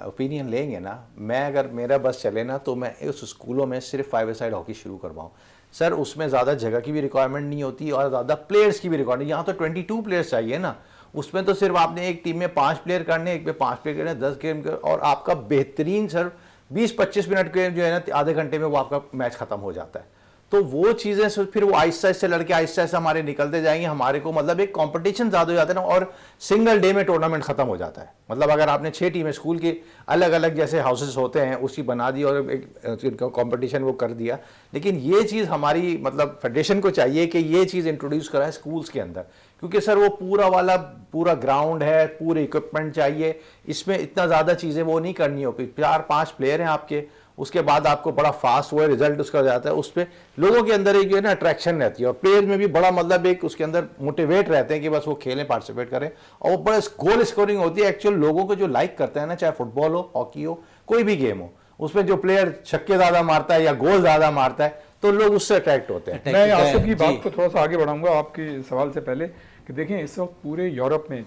ओपिनियन लेंगे ना, मैं अगर मेरा बस चले ना तो मैं उस स्कूलों में सिर्फ 5 ए साइड हॉकी शुरू करवाऊँ सर। उसमें ज़्यादा जगह की भी रिक्वायरमेंट नहीं होती और ज़्यादा प्लेयर्स की भी रिक्वायरमेंट। यहाँ तो 22 प्लेयर्स चाहिए ना, उसमें तो सिर्फ आपने एक टीम में 5 प्लेयर करने, एक में 5 प्लेयर करने, 10 गेम कर, और आपका बेहतरीन सर 20-25 मिनट के जो है ना आधे घंटे में वो आपका मैच खत्म हो जाता है। तो वो चीज़ें फिर वो आहिस्ता आहिस्ता लड़के आहिस्ता आहिस्ता हमारे निकलते जाएंगे, हमारे को मतलब एक कंपटीशन ज़्यादा हो जाता है ना, और सिंगल डे में टूर्नामेंट खत्म हो जाता है। मतलब अगर आपने 6 टीमें स्कूल की अलग अलग जैसे हाउसेस होते हैं उसकी बना दी और एक कंपटीशन वो कर दिया, लेकिन ये चीज़ हमारी मतलब फेडरेशन को चाहिए कि ये चीज़ इंट्रोड्यूस कराए स्कूल्स के अंदर, क्योंकि सर वो पूरा ग्राउंड है, पूरे इक्विपमेंट चाहिए, इसमें इतना ज़्यादा चीज़ें वो नहीं करनी होगी। 4-5 प्लेयर हैं आपके, उसके बाद आपको बड़ा फास्ट वो रिजल्ट उसका जाता है, उस पर लोगों के अंदर एक जो है ना अट्रैक्शन रहती है, और प्लेयर में भी बड़ा मतलब एक उसके अंदर मोटिवेट रहते हैं कि बस वो खेलें, पार्टिसिपेट करें, और वो बड़ा गोल स्कोरिंग होती है। एक्चुअल लोगों को जो लाइक करते हैं ना, चाहे फुटबॉल हो, हॉकी हो, कोई भी गेम हो, उसमें जो प्लेयर छक्के ज़्यादा मारता है या गोल ज़्यादा मारता है तो लोग उससे अट्रैक्ट होते हैं। मैं आसिफ की बात को थोड़ा सा आगे बढ़ाऊंगा आपके सवाल से पहले कि देखें इस वक्त पूरे यूरोप में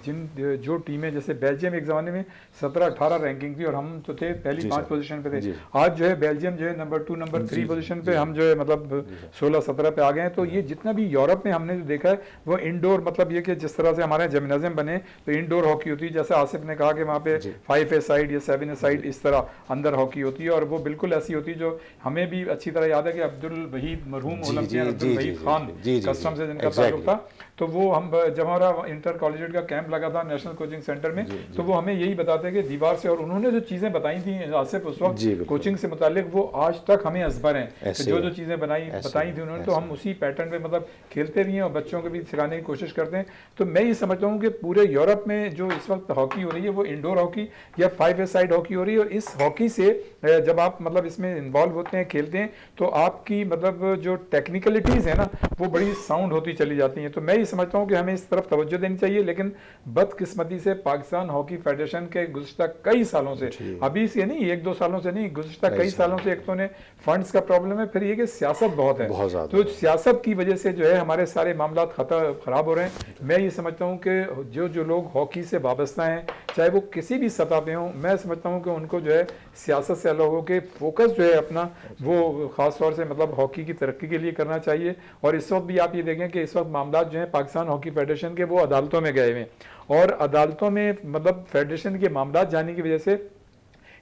जो टीमें, जैसे बेल्जियम एक ज़माने में 17-18 रैंकिंग थी और हम तो थे पहली 5 पोजीशन पे थे। आज जो है बेल्जियम जो है नंबर 2 नंबर 3 पोजीशन पे, हम जो है मतलब 16-17 पे आ गए हैं। तो ये जितना भी यूरोप में हमने जो देखा है वो इंडोर, मतलब ये कि जिस तरह से हमारे जिम्नाजियम बने तो इंडोर हॉकी होती है, जैसे आसिफ ने कहा कि वहाँ पे 5 ए साइड या 7 ए साइड इस तरह अंदर हॉकी होती है, और वो बिल्कुल ऐसी होती है जो हमें भी अच्छी तरह याद है कि अब्दुल वहीद मरहूम ओलंपियन अब्दुल वहीद खान कस्टम से जिनका ताल्लुक था, तो वो हम जब हमारा इंटर कॉलेजिएट का कैंप लगा था नेशनल कोचिंग सेंटर में, तो वो हमें यही बताते हैं कि दीवार से, और उन्होंने जो चीज़ें बताई थी आसिफ उस वक्त कोचिंग से मुतालिक, वो आज तक हमें असबर हैं। जो चीज़ें बताई थी उन्होंने, तो हम उसी पैटर्न पे मतलब खेलते भी हैं और बच्चों को भी सिखाने की कोशिश करते हैं। तो मैं ये समझता हूँ कि पूरे यूरोप में जो इस वक्त हॉकी हो रही है वो इंडोर हॉकी या 5 ए साइड हॉकी हो रही है, और इस हॉकी से जब आप मतलब इसमें इन्वॉल्व होते हैं, खेलते हैं, तो आपकी मतलब जो टेक्निकलिटीज़ है ना वो बड़ी साउंड होती चली जाती हैं। तो मैं ये समझता हूँ कि हमें इस तरफ तवज्जो देनी चाहिए। लेकिन बदकिस्मती से पाकिस्तान हॉकी फेडरेशन के गुज़िश्ता कई सालों से, अभी से नहीं, 1-2 सालों से नहीं, गुज़िश्ता कई सालों से एक तो ने फंड्स का प्रॉब्लम है, फिर ये कि सियासत बहुत है, तो सियासत की वजह से जो है हमारे सारे मामला खराब हो रहे हैं। मैं ये समझता हूँ कि जो लोग हॉकी से वाबस्ता हैं, चाहे वो किसी भी सतह पे हों, मैं समझता हूँ कि उनको जो है सियासत से अलग होकर फोकस जो है अपना वो ख़ास तौर से मतलब हॉकी की तरक्की के लिए करना चाहिए। और इस वक्त भी आप ये देखें कि इस वक्त मामला जो हैं पाकिस्तान हॉकी फेडरेशन के, वो अदालतों में गए हुए हैं, और अदालतों में मतलब फेडरेशन के मामला जाने की वजह से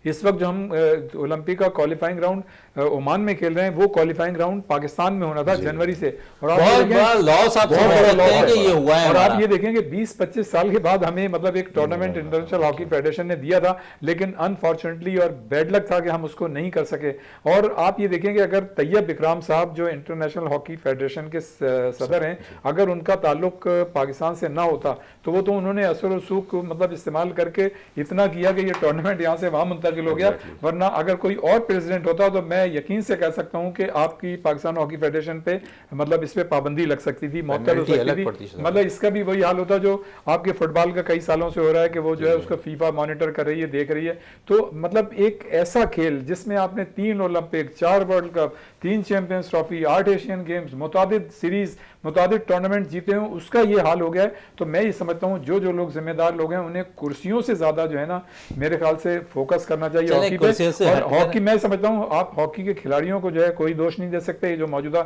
इस वक्त जो हम ओलंपिक का क्वालिफाइंग राउंड ओमान में खेल रहे हैं, वो क्वालिफाइंग राउंड पाकिस्तान में होना था जनवरी से, और आप बहुत बड़ा लॉस आप समझ सकते हैं कि ये हुआ है। और आप ये देखें कि 20-25 साल के बाद हमें मतलब एक टूर्नामेंट इंटरनेशनल हॉकी फेडरेशन ने दिया था, लेकिन अनफॉर्चुनेटली और बैड लक था कि हम उसको नहीं कर सके। और आप ये देखें कि अगर तैयब इकराम साहब जो इंटरनेशनल हॉकी फेडरेशन के सदर हैं, अगर उनका ताल्लुक पाकिस्तान से ना होता तो वो तो उन्होंने असर और सूख मतलब इस्तेमाल करके इतना किया कि ये टूर्नामेंट यहाँ से वहाँ मुंतकिल हो गया। वरना अगर कोई और प्रेसिडेंट होता तो मैं यकीन से कह सकता हूं कि आपकी पाकिस्तान हॉकी फेडरेशन पे मतलब इस पे पाबंदी लग सकती थी, मौतल हो सकती थी। मतलब इसका भी वही हाल होता जो आपके फुटबॉल का कई सालों से हो रहा है कि वो जो है उसका फीफा मॉनिटर कर रही है, देख रही है। तो मतलब एक ऐसा खेल जिसमें आपने 3 Olympic, 4 World Cup, 3 Champions Trophy, 8 Asian Games, मुतादिद सीरीज, मुतादिद टूर्नामेंट जीते हैं, उसका ये हाल हो गया है। तो मैं ये समझता हूँ जो लोग जिम्मेदार लोग हैं उन्हें कुर्सियों से ज्यादा जो है ना मेरे ख्याल से फोकस करना चाहिए हॉकी पे। और हॉकी मैं समझता हूँ आप हॉकी के खिलाड़ियों को जो है कोई दोष नहीं दे सकते। जो मौजूदा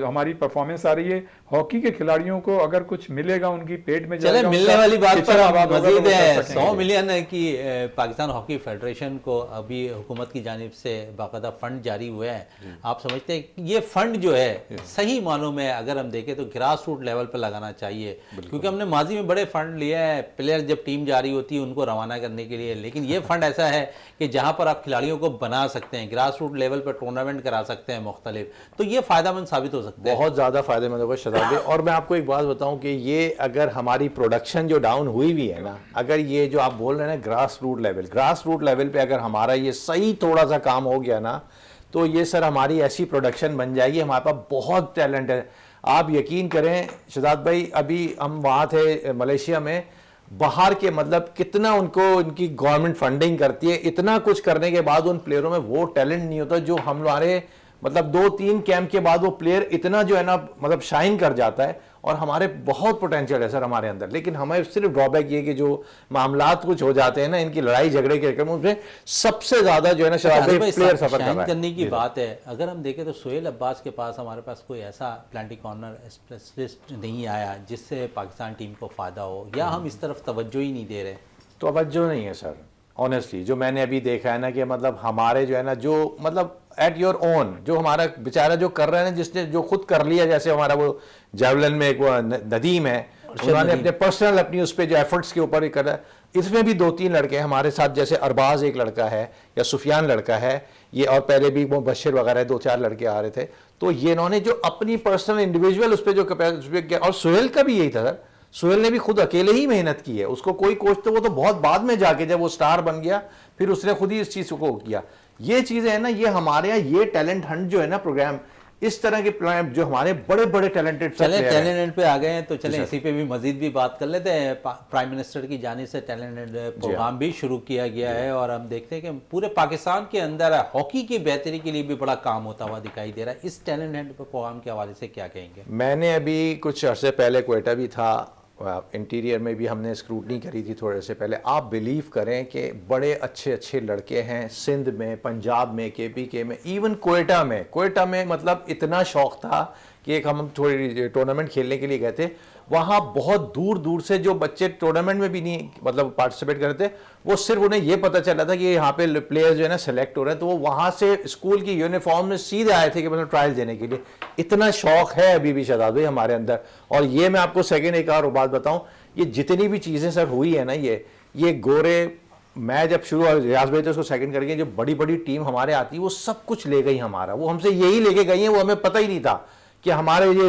हमारी परफॉर्मेंस आ रही है, हॉकी के खिलाड़ियों को अगर कुछ मिलेगा उनकी पेट में चले मिलने वाली बात पर मजीद है 100 मिलियन है कि पाकिस्तान हॉकी फेडरेशन को अभी हुकूमत की जानिब से बाकायदा फंड जारी हुए हैं। आप समझते हैं ये फंड जो है सही मानों में अगर हम देखें तो ग्रास रूट लेवल पर लगाना चाहिए, क्योंकि हमने माजी में बड़े फंड लिए हैं प्लेयर जब टीम जारी होती है उनको रवाना करने के लिए, लेकिन ये फंड ऐसा है कि जहां पर आप खिलाड़ियों को बना सकते हैं, ग्रास रूट लेवल पर टूर्नामेंट करा सकते हैं मुख्तलिफ, तो ये फायदेमंद साबित हो सकता है, बहुत ज़्यादा फायदेमंद होगा शहजाद भाई। और मैं आपको एक बात बताऊं कि ये अगर हमारी प्रोडक्शन जो डाउन हुई भी है ना, अगर ये जो आप बोल रहे हैं ना ग्रास रूट लेवल पे अगर हमारा ये सही थोड़ा सा काम हो गया ना, तो ये सर हमारी ऐसी प्रोडक्शन बन जाएगी। हमारे पास बहुत टैलेंट है, आप यकीन करें शहजाद भाई, अभी हम वहाँ थे मलेशिया में, बाहर के मतलब कितना उनको इनकी गवर्नमेंट फंडिंग करती है, इतना कुछ करने के बाद उन प्लेयरों में वो टैलेंट नहीं होता जो हमारे मतलब 2-3 कैंप के बाद वो प्लेयर इतना जो है ना मतलब शाइन कर जाता है। और हमारे बहुत पोटेंशियल है सर हमारे अंदर, लेकिन हमें सिर्फ ड्रॉबैक ये कि जो मामलात कुछ हो जाते हैं ना इनकी लड़ाई झगड़े के क्रम में सबसे ज्यादा जो है ना प्लेयर सफर कर रहा है। करने की बात है, अगर हम देखें तो सोहेल अब्बास के पास हमारे पास कोई ऐसा प्लांटी कॉर्नर स्पेशलिस्ट नहीं आया जिससे पाकिस्तान टीम को फायदा हो, या हम इस तरफ तवज्जो ही नहीं दे रहे। तवज्जो नहीं है सर ऑनेस्टली, जो मैंने अभी देखा है ना कि मतलब हमारे जो है ना जो मतलब एट योर ओन जो हमारा बेचारा जो कर रहे हैं, जिसने जो खुद कर लिया, जैसे हमारा वो जावलन में एक वो नदीम है, उन्होंने अपने पर्सनल अपनी उस पर जो एफर्ट्स के ऊपर ही कर रहा है। इसमें भी 2-3 लड़के हमारे साथ, जैसे अरबाज एक लड़का है या सुफियान लड़का है ये, और पहले भी वो बशीर वगैरह 2-4 लड़के आ रहे थे। तो ये इन्होंने जो अपनी पर्सनल इंडिविजुअल उस पर जो कैपेसिटी, और सोहेल का भी यही था सर, सोहेल ने भी खुद अकेले ही मेहनत की है, उसको कोई कोच तो वो तो बहुत बाद में जाके जब वो स्टार बन गया फिर उसने खुद ही इस चीज को किया। ये चीजें है ना, ये हमारे यहाँ ये टैलेंट हंट जो है ना प्रोग्राम, इस तरह के प्लान जो हमारे बड़े बड़े टैलेंटेड चले टैलेंट पे आ गए हैं तो चले इसी पे भी मजीद भी बात कर लेते हैं। प्राइम मिनिस्टर की जानिब से टैलेंट प्रोग्राम भी शुरू किया गया है और हम देखते हैं कि पूरे पाकिस्तान के अंदर हॉकी की बेहतरी के लिए भी बड़ा काम होता हुआ दिखाई दे रहा है। इस टैलेंट प्रोग्राम के हवाले से क्या कहेंगे? मैंने अभी कुछ अर्से पहले क्वेटा भी था, इंटीरियर में भी हमने स्क्रूटनी करी थी थोड़े से पहले। आप बिलीव करें कि बड़े अच्छे अच्छे लड़के हैं सिंध में, पंजाब में, KPK में, इवन कोयटा में मतलब इतना शौक था कि एक हम थोड़ी टूर्नामेंट खेलने के लिए गए थे, वहाँ बहुत दूर दूर से जो बच्चे टूर्नामेंट में भी नहीं मतलब पार्टिसिपेट कर रहे थे, वो सिर्फ उन्हें ये पता चला था कि यहाँ पे प्लेयर्स जो है ना सेलेक्ट हो रहे हैं, तो वो वहाँ से स्कूल की यूनिफॉर्म में सीधे आए थे कि मतलब ट्रायल देने के लिए। इतना शौक है अभी भी शहजाद भाई हमारे अंदर। और ये मैं आपको सेकेंड एक और बात बताऊँ, ये जितनी भी चीज़ें सर हुई है ना, ये गोरे, मैं जब शुरू रियाज भाई तो उसको सेकंड करके जो बड़ी बड़ी टीम हमारे आती है वो सब कुछ ले गई हमारा, वो हमसे यही लेके गई है, वो हमें पता ही नहीं था कि हमारे ये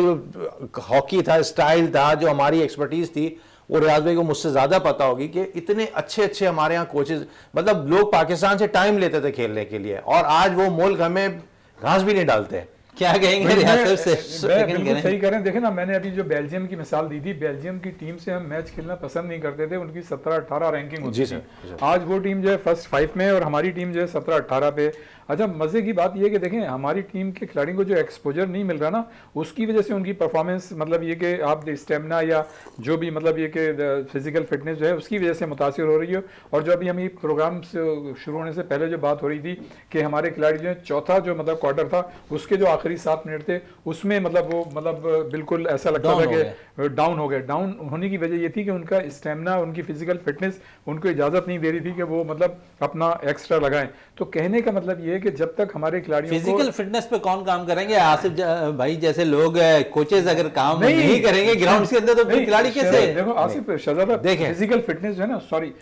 हॉकी था, स्टाइल था, जो हमारी एक्सपर्टीज थी, वो रियाज भाई को मुझसे ज़्यादा पता होगी कि इतने अच्छे अच्छे हमारे यहाँ कोचेज, मतलब लोग पाकिस्तान से टाइम लेते थे खेलने के लिए, और आज वो मुल्क हमें घास भी नहीं डालते। क्या कहेंगे रियाज साहब से? मैं बिल्कुल सही कह रहे हैं। देखें ना, मैंने अभी जो बेल्जियम की मिसाल दी थी, बेल्जियम की टीम से हम मैच खेलना पसंद नहीं करते थे, उनकी 17-18 रैंकिंग होती थी। आज वो टीम जो है फर्स्ट 5 में और हमारी टीम जो है 17-18 पे। अच्छा, मजे की बात ये कि देखें हमारी टीम के खिलाड़ियों को जो एक्सपोजर नहीं मिल रहा ना, उसकी वजह से उनकी परफॉर्मेंस मतलब ये कि आप स्टेमिना या जो भी मतलब ये कि फिजिकल फिटनेस जो है उसकी वजह से मुतासिर हो रही है। और जो अभी हम ये प्रोग्राम शुरू होने से पहले जो बात हो रही थी कि हमारे खिलाड़ी जो है चौथा जो मतलब क्वार्टर था उसके जो आखिरी 7 मिनट थे उसमें मतलब वो मतलब बिल्कुल ऐसा लगता था कि डाउन हो गए। डाउन होने की वजह ये थी कि उनका स्टेमिना, उनकी फिजिकल फिटनेस उनको इजाजत नहीं दे रही थी कि वो मतलब अपना एक्स्ट्रा लगाएं। तो कहने का मतलब ये है कि जब तक हमारे खिलाड़ियों फिजिकल फिटनेस पे कौन काम करेंगे? आसिफ भाई जैसे लोग कोचेस अगर काम नहीं करेंगे ग्राउंड के अंदर तो खिलाड़ी कैसे? देखो आसिफ शहजादा, फिजिकल फिटनेस जो है ना, सॉरी,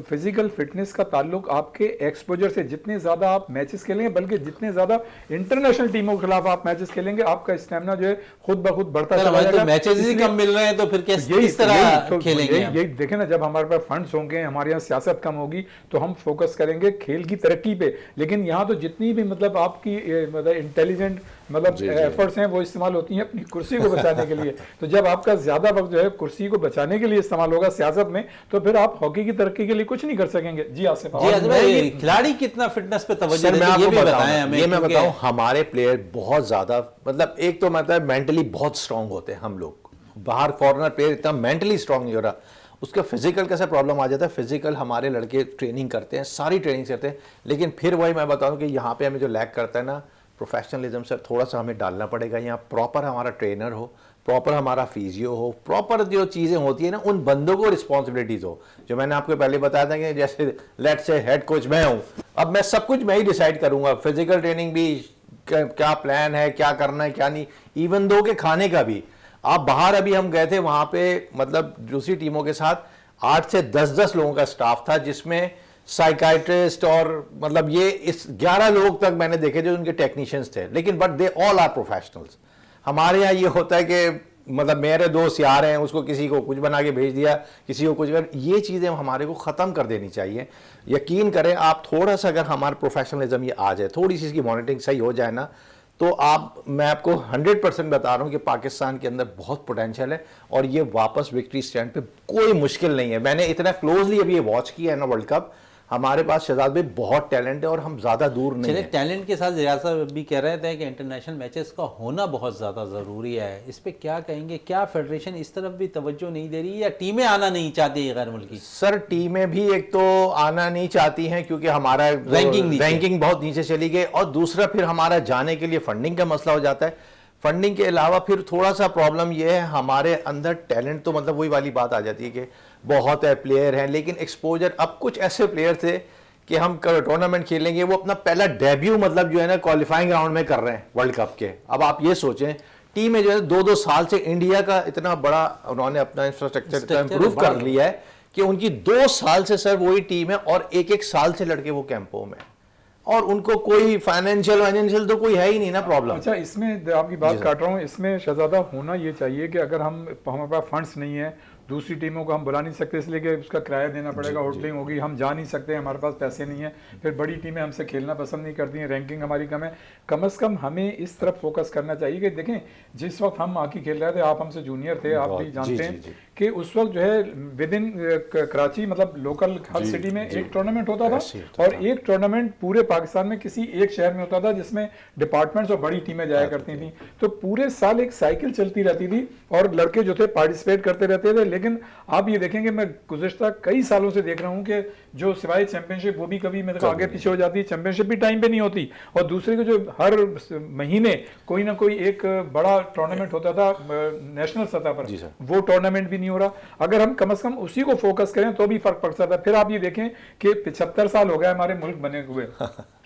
फिजिकल फिटनेस का ताल्लुक आपके एक्सपोजर से, जितने ज्यादा आप मैचेस खेलेंगे, बल्कि जितने ज्यादा इंटरनेशनल टीमों के खिलाफ आप मैचेस खेलेंगे, आपका स्टेमिना जो है खुद ब खुद बढ़ता चला जाएगा। मैचेस ही कम मिल रहे हैं तो फिर किस तरह खेलेंगे? यही देखें ना, जब हमारे पास फंड्स होंगे, हमारे यहाँ सियासत कम होगी तो हम फोकस करेंगे खेल की तरक्की पे। लेकिन यहाँ तो जितनी भी मतलब आपकी मतलब इंटेलिजेंट मतलब एफर्ट्स हैं वो इस्तेमाल होती हैं अपनी कुर्सी को बचाने के लिए। तो जब आपका ज्यादा वक्त जो है कुर्सी को बचाने के लिए इस्तेमाल होगा सियासत में, तो फिर आप हॉकी की तरक्की के लिए कुछ नहीं कर सकेंगे। जी आसिफ भाई, खिलाड़ी कितना फिटनेस पे तवज्जो देते हैं ये भी बताएं हमें। ये मैं बताऊं, हमारे प्लेयर बहुत ज्यादा मतलब एक तो मतलब मेंटली बहुत स्ट्रांग होते हैं हम लोग। बाहर फॉरेनर प्लेयर इतना मेंटली स्ट्रांग नहीं हो रहा, उसका फिजिकल कैसा प्रॉब्लम आ जाता है। फिजिकल हमारे लड़के ट्रेनिंग करते हैं, सारी ट्रेनिंग करते हैं, लेकिन फिर वही मैं बताऊं कि यहाँ पे हमें जो लैक करता है ना, प्रोफेशनलिज्म से थोड़ा सा हमें डालना पड़ेगा। यहाँ प्रॉपर हमारा ट्रेनर हो, प्रॉपर हमारा फिजियो हो, प्रॉपर जो चीज़ें होती है ना उन बंदों को रिस्पॉन्सिबिलिटीज हो। जो मैंने आपको पहले बताया था कि जैसे लेट से हेड कोच मैं हूँ, अब मैं सब कुछ मैं ही डिसाइड करूँगा, फिजिकल ट्रेनिंग भी क्या प्लान है, क्या करना है क्या नहीं, इवन दो के खाने का भी। आप बाहर अभी हम गए थे वहाँ पे मतलब दूसरी टीमों के साथ 8 से 10 लोगों का स्टाफ था, जिसमें साइकाइट्रिस्ट और मतलब ये इस 11 लोग तक मैंने देखे जो उनके टेक्नीशियंस थे, लेकिन but they all are professionals. हमारे यहाँ ये होता है कि मतलब मेरे दोस्त यार हैं, उसको किसी को कुछ बना के भेज दिया, किसी को कुछ कर, ये चीज़ें हमारे को ख़त्म कर देनी चाहिए। यकीन करें आप, थोड़ा सा अगर हमारा प्रोफेशनलिज्म ये आ जाए, थोड़ी सी इसकी मॉनिटरिंग सही हो जाए ना, तो मैं आपको 100% बता रहा हूँ कि पाकिस्तान के अंदर बहुत पोटेंशियल है और ये वापस विक्ट्री स्टैंड पे कोई मुश्किल नहीं है। मैंने इतना क्लोजली अभी ये वॉच किया है ना वर्ल्ड कप, हमारे पास शहजाद भाई बहुत टैलेंट है और हम ज़्यादा दूर नहीं हैं। टैलेंट के साथ रियाज साहब भी कह रहे थे कि इंटरनेशनल मैचेस का होना बहुत ज़्यादा ज़रूरी है। इस पे क्या कहेंगे? क्या फेडरेशन इस तरफ भी तवज्जो नहीं दे रही या टीमें आना नहीं चाहती है गैर मुल्की? सर टीमें भी एक तो आना नहीं चाहती हैं क्योंकि हमारा रैंकिंग बहुत नीचे चली गई, और दूसरा फिर हमारा जाने के लिए फंडिंग का मसला हो जाता है। फंडिंग के अलावा फिर थोड़ा सा प्रॉब्लम यह है, हमारे अंदर टैलेंट तो मतलब वही वाली बात आ जाती है कि बहुत है, प्लेयर हैं, लेकिन एक्सपोजर। अब कुछ ऐसे प्लेयर थे कि हम टूर्नामेंट खेलेंगे, वो अपना पहला डेब्यू मतलब जो है ना क्वालिफाइंग राउंड में कर रहे हैं वर्ल्ड कप के। अब आप ये सोचें, टीम में जो है 2-2 साल से इंडिया का इतना बड़ा उन्होंने अपना इंफ्रास्ट्रक्चर इंप्रूव कर लिया है कि उनकी 2 साल से सर वही टीम है और एक साल से लड़के वो कैंपों में, और उनको कोई फाइनेंशियल तो कोई है ही नहीं ना प्रॉब्लम। अच्छा, इसमें आपकी बात काट रहा हूँ, इसमें शहजादा होना ये चाहिए कि अगर हमारे पास फंड्स नहीं है, दूसरी टीमों को हम बुला नहीं सकते इसलिए कि उसका किराया देना पड़ेगा, होटलिंग होगी, हम जा नहीं सकते, हमारे पास पैसे नहीं है, फिर बड़ी टीमें हमसे खेलना पसंद नहीं करती हैं, रैंकिंग हमारी कम है। कम से कम हमें इस तरफ फोकस करना चाहिए कि देखें जिस वक्त हम हॉकी खेल रहे थे, आप हमसे जूनियर थे, आप भी जानते हैं कि उस वक्त जो है विद इन कराची मतलब लोकल हर सिटी में एक टूर्नामेंट होता था, और एक टूर्नामेंट पूरे पाकिस्तान में किसी एक शहर में होता था जिसमें डिपार्टमेंट्स और बड़ी टीमें जाया करती थी। तो पूरे साल एक साइकिल चलती रहती थी और लड़के जो थे पार्टिसिपेट करते रहते थे। लेकिन आप ये देखेंगे, मैं गुज़िश्ता कई सालों से देख रहा हूँ कि जो सिवाय चैंपियनशिप वो भी कभी मतलब आगे पीछे हो जाती है, चैंपियनशिप भी टाइम पे नहीं होती, और दूसरे को जो हर महीने कोई ना कोई एक बड़ा टूर्नामेंट होता था नेशनल सतह पर, वो टूर्नामेंट भी नहीं हो रहा। अगर हम कम से कम उसी को फोकस करें तो भी फर्क पड़ सकता है। फिर आप ये देखें कि 75 साल हो गए हमारे मुल्क बने हुए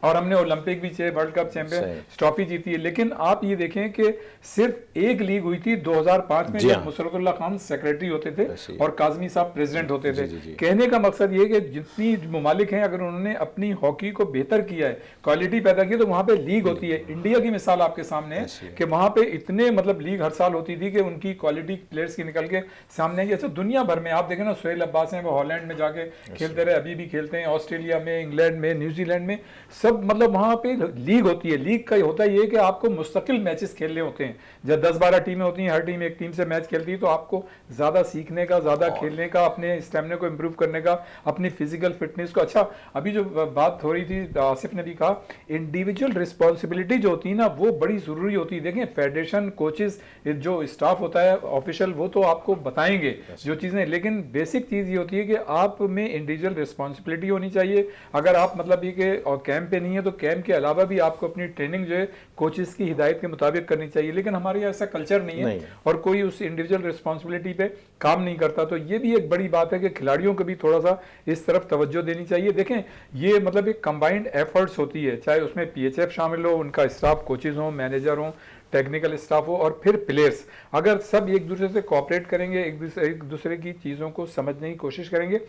और हमने ओलंपिक भी चाहिए, वर्ल्ड कप चैंपियन ट्रॉफी जीती है, लेकिन आप ये देखें कि सिर्फ एक लीग हुई थी 2005 में जब मुशर्रफुल्लाह खान सेक्रेटरी होते थे और काजमी साहब प्रेसिडेंट होते थे। कहने का मकसद ये कि जितनी ममालिक हैं अगर उन्होंने अपनी हॉकी को बेहतर किया है, क्वालिटी पैदा की, तो वहां पे लीग होती है। इंडिया की मिसाल आपके सामने है कि वहां पे इतने मतलब लीग हर साल होती थी कि उनकी क्वालिटी प्लेयर्स की निकल के सामने आई। अच्छा, दुनिया भर में आप देखें ना, सोहेल अब्बास हैं वो हॉलैंड में जाके खेलते रहे, अभी भी खेलते हैं, ऑस्ट्रेलिया में, इंग्लैंड में, न्यूजीलैंड में, सब मतलब वहां पे लीग होती है। लीग का होता ये कि आपको मुस्तकिल मैचेस खेलने होते हैं। जब 10-12 टीमें होती हैं, हर टीम एक टीम से मैच खेलती है, तो आपको ज्यादा सीखने का, ज्यादा खेलने का, अपने स्टेमिना को इंप्रूव करने का, अपनी फिजिकल फिटनेस को। अच्छा, अभी जो बात हो रही थी, आसिफ ने भी कहा, इंडिविजुअल रिस्पॉन्सिबिलिटी जो होती है ना, वो बड़ी जरूरी होती है। देखें, फेडरेशन, कोचेस, जो स्टाफ होता है ऑफिशियल, वो तो आपको बताएंगे जो चीजें, लेकिन बेसिक चीज ये होती है कि आप में इंडिविजुअल रिस्पॉन्सिबिलिटी होनी चाहिए। अगर आप मतलब ये कि और कैंप पे नहीं है, तो कैंप के अलावा भी आपको अपनी ट्रेनिंग जो है कोचेस की हिदायत के मुताबिक करनी चाहिए। लेकिन हमारे यहाँ ऐसा कल्चर नहीं है और कोई उस इंडिविजुअल रिस्पॉन्सिबिलिटी पे काम नहीं करता। तो ये भी एक बड़ी बात है कि खिलाड़ियों को भी थोड़ा सा इस तरफ तवज्जो देनी चाहिए। देखें, ये मतलब एक कंबाइंड एफर्ट्स होती है, चाहे उसमें PHF शामिल हो, उनका स्टाफ, कोचेज हो, मैनेजर हो, टेक्निकल स्टाफ हो, और फिर प्लेयर्स। अगर सब एक दूसरे से कोऑपरेट करेंगे, एक दूसरे की चीज़ों को समझने की कोशिश करेंगे,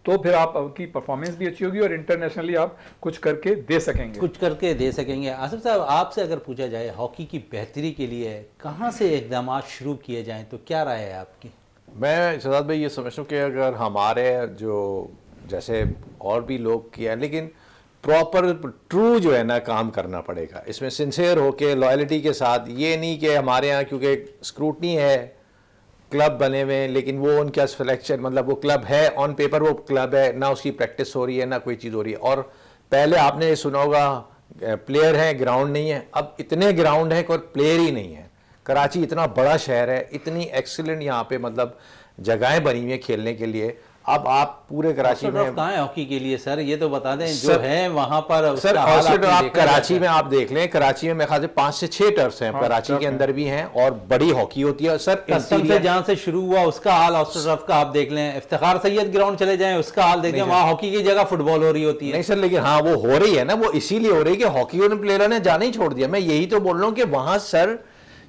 तो फिर आपकी परफॉर्मेंस भी अच्छी होगी और इंटरनेशनली आप कुछ करके दे सकेंगे। आसिफ साहब, आपसे अगर पूछा जाए हॉकी की बेहतरी के लिए कहाँ से इक़दाम शुरू किए जाएं, तो क्या राय है आपकी? मैं शहजाद भाई ये समझता हूँ कि अगर हमारे जो जैसे और भी लोग किया, लेकिन प्रॉपर ट्रू जो है ना काम करना पड़ेगा, इसमें सिंसियर होके लॉयल्टी के साथ। ये नहीं कि हमारे यहाँ क्योंकि स्क्रूटनी है, क्लब बने हुए हैं, लेकिन वो उनका सिलेक्शन, मतलब वो क्लब है, ऑन पेपर वो क्लब है, ना उसकी प्रैक्टिस हो रही है, ना कोई चीज़ हो रही है। और पहले आपने सुना होगा, प्लेयर हैं, ग्राउंड नहीं है। अब इतने ग्राउंड हैं, कोई प्लेयर ही नहीं है। कराची इतना बड़ा शहर है, इतनी एक्सीलेंट यहाँ पे मतलब जगहें बनी हुई हैं खेलने के लिए। अब आप पूरे कराची में कहाँ है हॉकी के लिए सर, ये तो बता दें। जो है वहां पर सर, आप कराची में आप देख लें, कराची में मेरे ख्याल से 5 से 6 टर्फ्स हैं, कराची के अंदर भी हैं, और बड़ी हॉकी होती है। सर, जहां से शुरू हुआ उसका हाल ऑस्टर टर्फ का आप देख लें, इफ्तिखार सैयद ग्राउंड चले जाएं, उसका हाल देखें, वहां हॉकी की जगह फुटबॉल हो रही होती है। नहीं सर, लेकिन हाँ वो हो रही है ना, वो इसीलिए हो रही है कि हॉकी प्लेयरों ने जाना ही छोड़ दिया। मैं यही तो बोल रहा हूँ कि वहां सर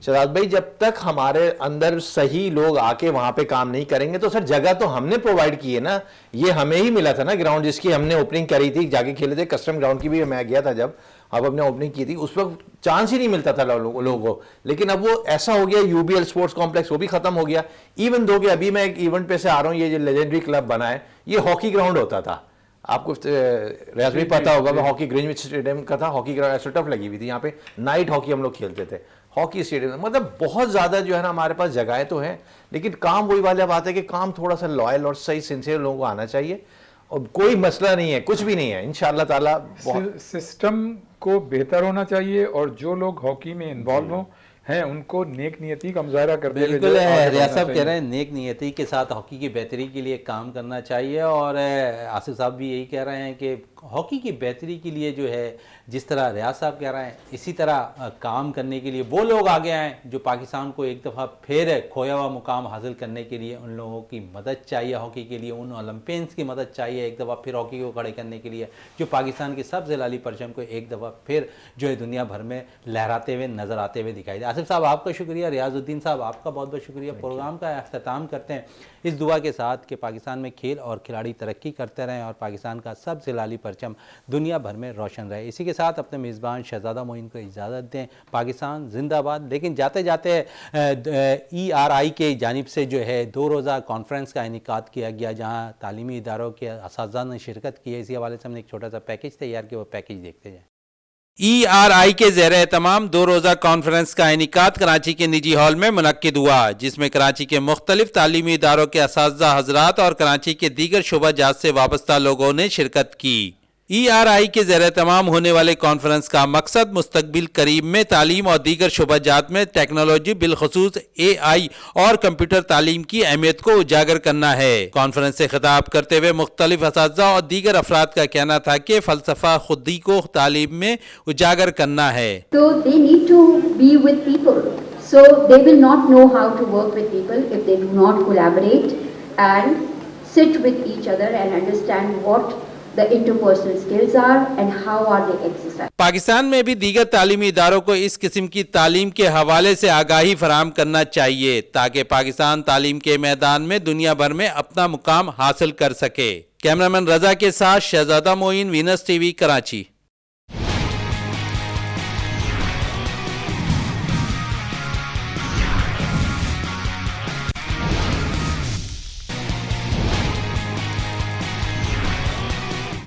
शहजाद भाई, जब तक हमारे अंदर सही लोग आके वहां पे काम नहीं करेंगे, तो सर जगह तो हमने प्रोवाइड की है ना। ये हमें ही मिला था ना ग्राउंड, जिसकी हमने ओपनिंग करी थी, जाके खेले थे। कस्टम ग्राउंड की भी मैं गया था जब अब हमने ओपनिंग की थी, उस वक्त चांस ही नहीं मिलता था लोगों को। लेकिन अब वो ऐसा हो गया, UBL स्पोर्ट्स कॉम्प्लेक्स वो भी खत्म हो गया। इवन दो कि अभी मैं एक इवेंट पे से आ रहा हूँ, ये जो लेजेंडरी क्लब बना है, ये हॉकी ग्राउंड होता था। आपको रियाज भी पता होगा, मैं हॉकी ग्रीनविच स्टेडियम का था, हॉकी ग्राउंड एस्ट्रोटर्फ लगी हुई थी, यहाँ पे नाइट हॉकी हम लोग खेलते थे हॉकी स्टेडियम। मतलब बहुत ज़्यादा जो है ना हमारे पास जगहें तो हैं, लेकिन काम वही वाली बात है कि काम थोड़ा सा लॉयल और सही सिंसियर लोगों को आना चाहिए। और कोई मसला नहीं है, कुछ भी नहीं है, इंशाअल्लाह ताला सिस्टम को बेहतर होना चाहिए, और जो लोग हॉकी में इन्वॉल्व हों हैं उनको नेक नियति का मुजाहरा करते हुए बिल्कुल रियाज साहब कह रहे हैं नेक नियति के साथ हॉकी की बेहतरी के लिए काम करना चाहिए। और आसिफ साहब भी यही कह रहे हैं कि हॉकी की बेहतरी के लिए जो है, जिस तरह रियाज साहब कह रहे हैं, इसी तरह काम करने के लिए वो लोग आगे आएँ जो पाकिस्तान को एक दफ़ा फिर खोया हुआ मुकाम हासिल करने के लिए उन लोगों की मदद चाहिए। हॉकी के लिए उन ओलंपियंस की मदद चाहिए एक दफ़ा फिर हॉकी को खड़े करने के लिए, जो पाकिस्तान की सबसे लाली परचम को एक दफ़ा फिर जो है दुनिया भर में लहराते हुए नज़र आते हुए दिखाई दे। आसिफ साहब आपका शुक्रिया, रियाजुद्दीन साहब आपका बहुत बहुत शुक्रिया। प्रोग्राम का अख्ताम करते हैं इस दुआ के साथ कि पाकिस्तान में खेल और खिलाड़ी तरक्की करते रहें और पाकिस्तान का सबसे लाली परचम दुनिया भर में रोशन रहे। इसी के साथ अपने मेज़बान शहजादा मोइन को इजाज़त दें। पाकिस्तान जिंदाबाद। लेकिन जाते जाते ERI के जानिब से जो है 2 रोज़ा कॉन्फ्रेंस का इनेकाद किया गया, जहाँ तालीमी इदारों के असातिज़ा ने शिरकत की है। इसी हवाले से हमने एक छोटा सा पैकेज तैयार किया, वो पैकेज देखते जाएँ। ERI के ज़ेरे तमाम 2 रोज़ा कॉन्फ्रेंस का इनेकाद कराची के निजी हॉल में मुनक्किद हुआ, जिसमें कराची के मुख्तलिफ तालीमी इदारों के असातिज़ा हज़रात और कराची के दीगर शोबाजात से वाबस्ता लोगों ने शिरकत की। ERI के ज़ेरे तमाम होने वाले कॉन्फ्रेंस का मकसद मुस्तकबिल करीब में तालीम और दीगर शोबाजात में टेक्नोलॉजी बिलखसूस AI और कंप्यूटर तालीम की अहमियत को उजागर करना है। कॉन्फ्रेंस से खिताब करते हुए मुख्तलिफ असातिज़ा और दीगर अफराद का कहना था कि फ़लसफ़ा खुदी को तालीम में उजागर करना है। So they need to be with people. So they will not know how to work with people if they do not collaborate and sit with each other and understand what the interpersonal skills are and how are they exercised. Pakistan में भी दीगर तालीमी इदारों को इस किस्म की तालीम के हवाले से आगाही फराहम करना चाहिए, ताकि पाकिस्तान तालीम के मैदान में दुनिया भर में अपना मुकाम हासिल कर सके। कैमरामैन रजा के साथ शहजादा मोइन, वीनस TV, कराची।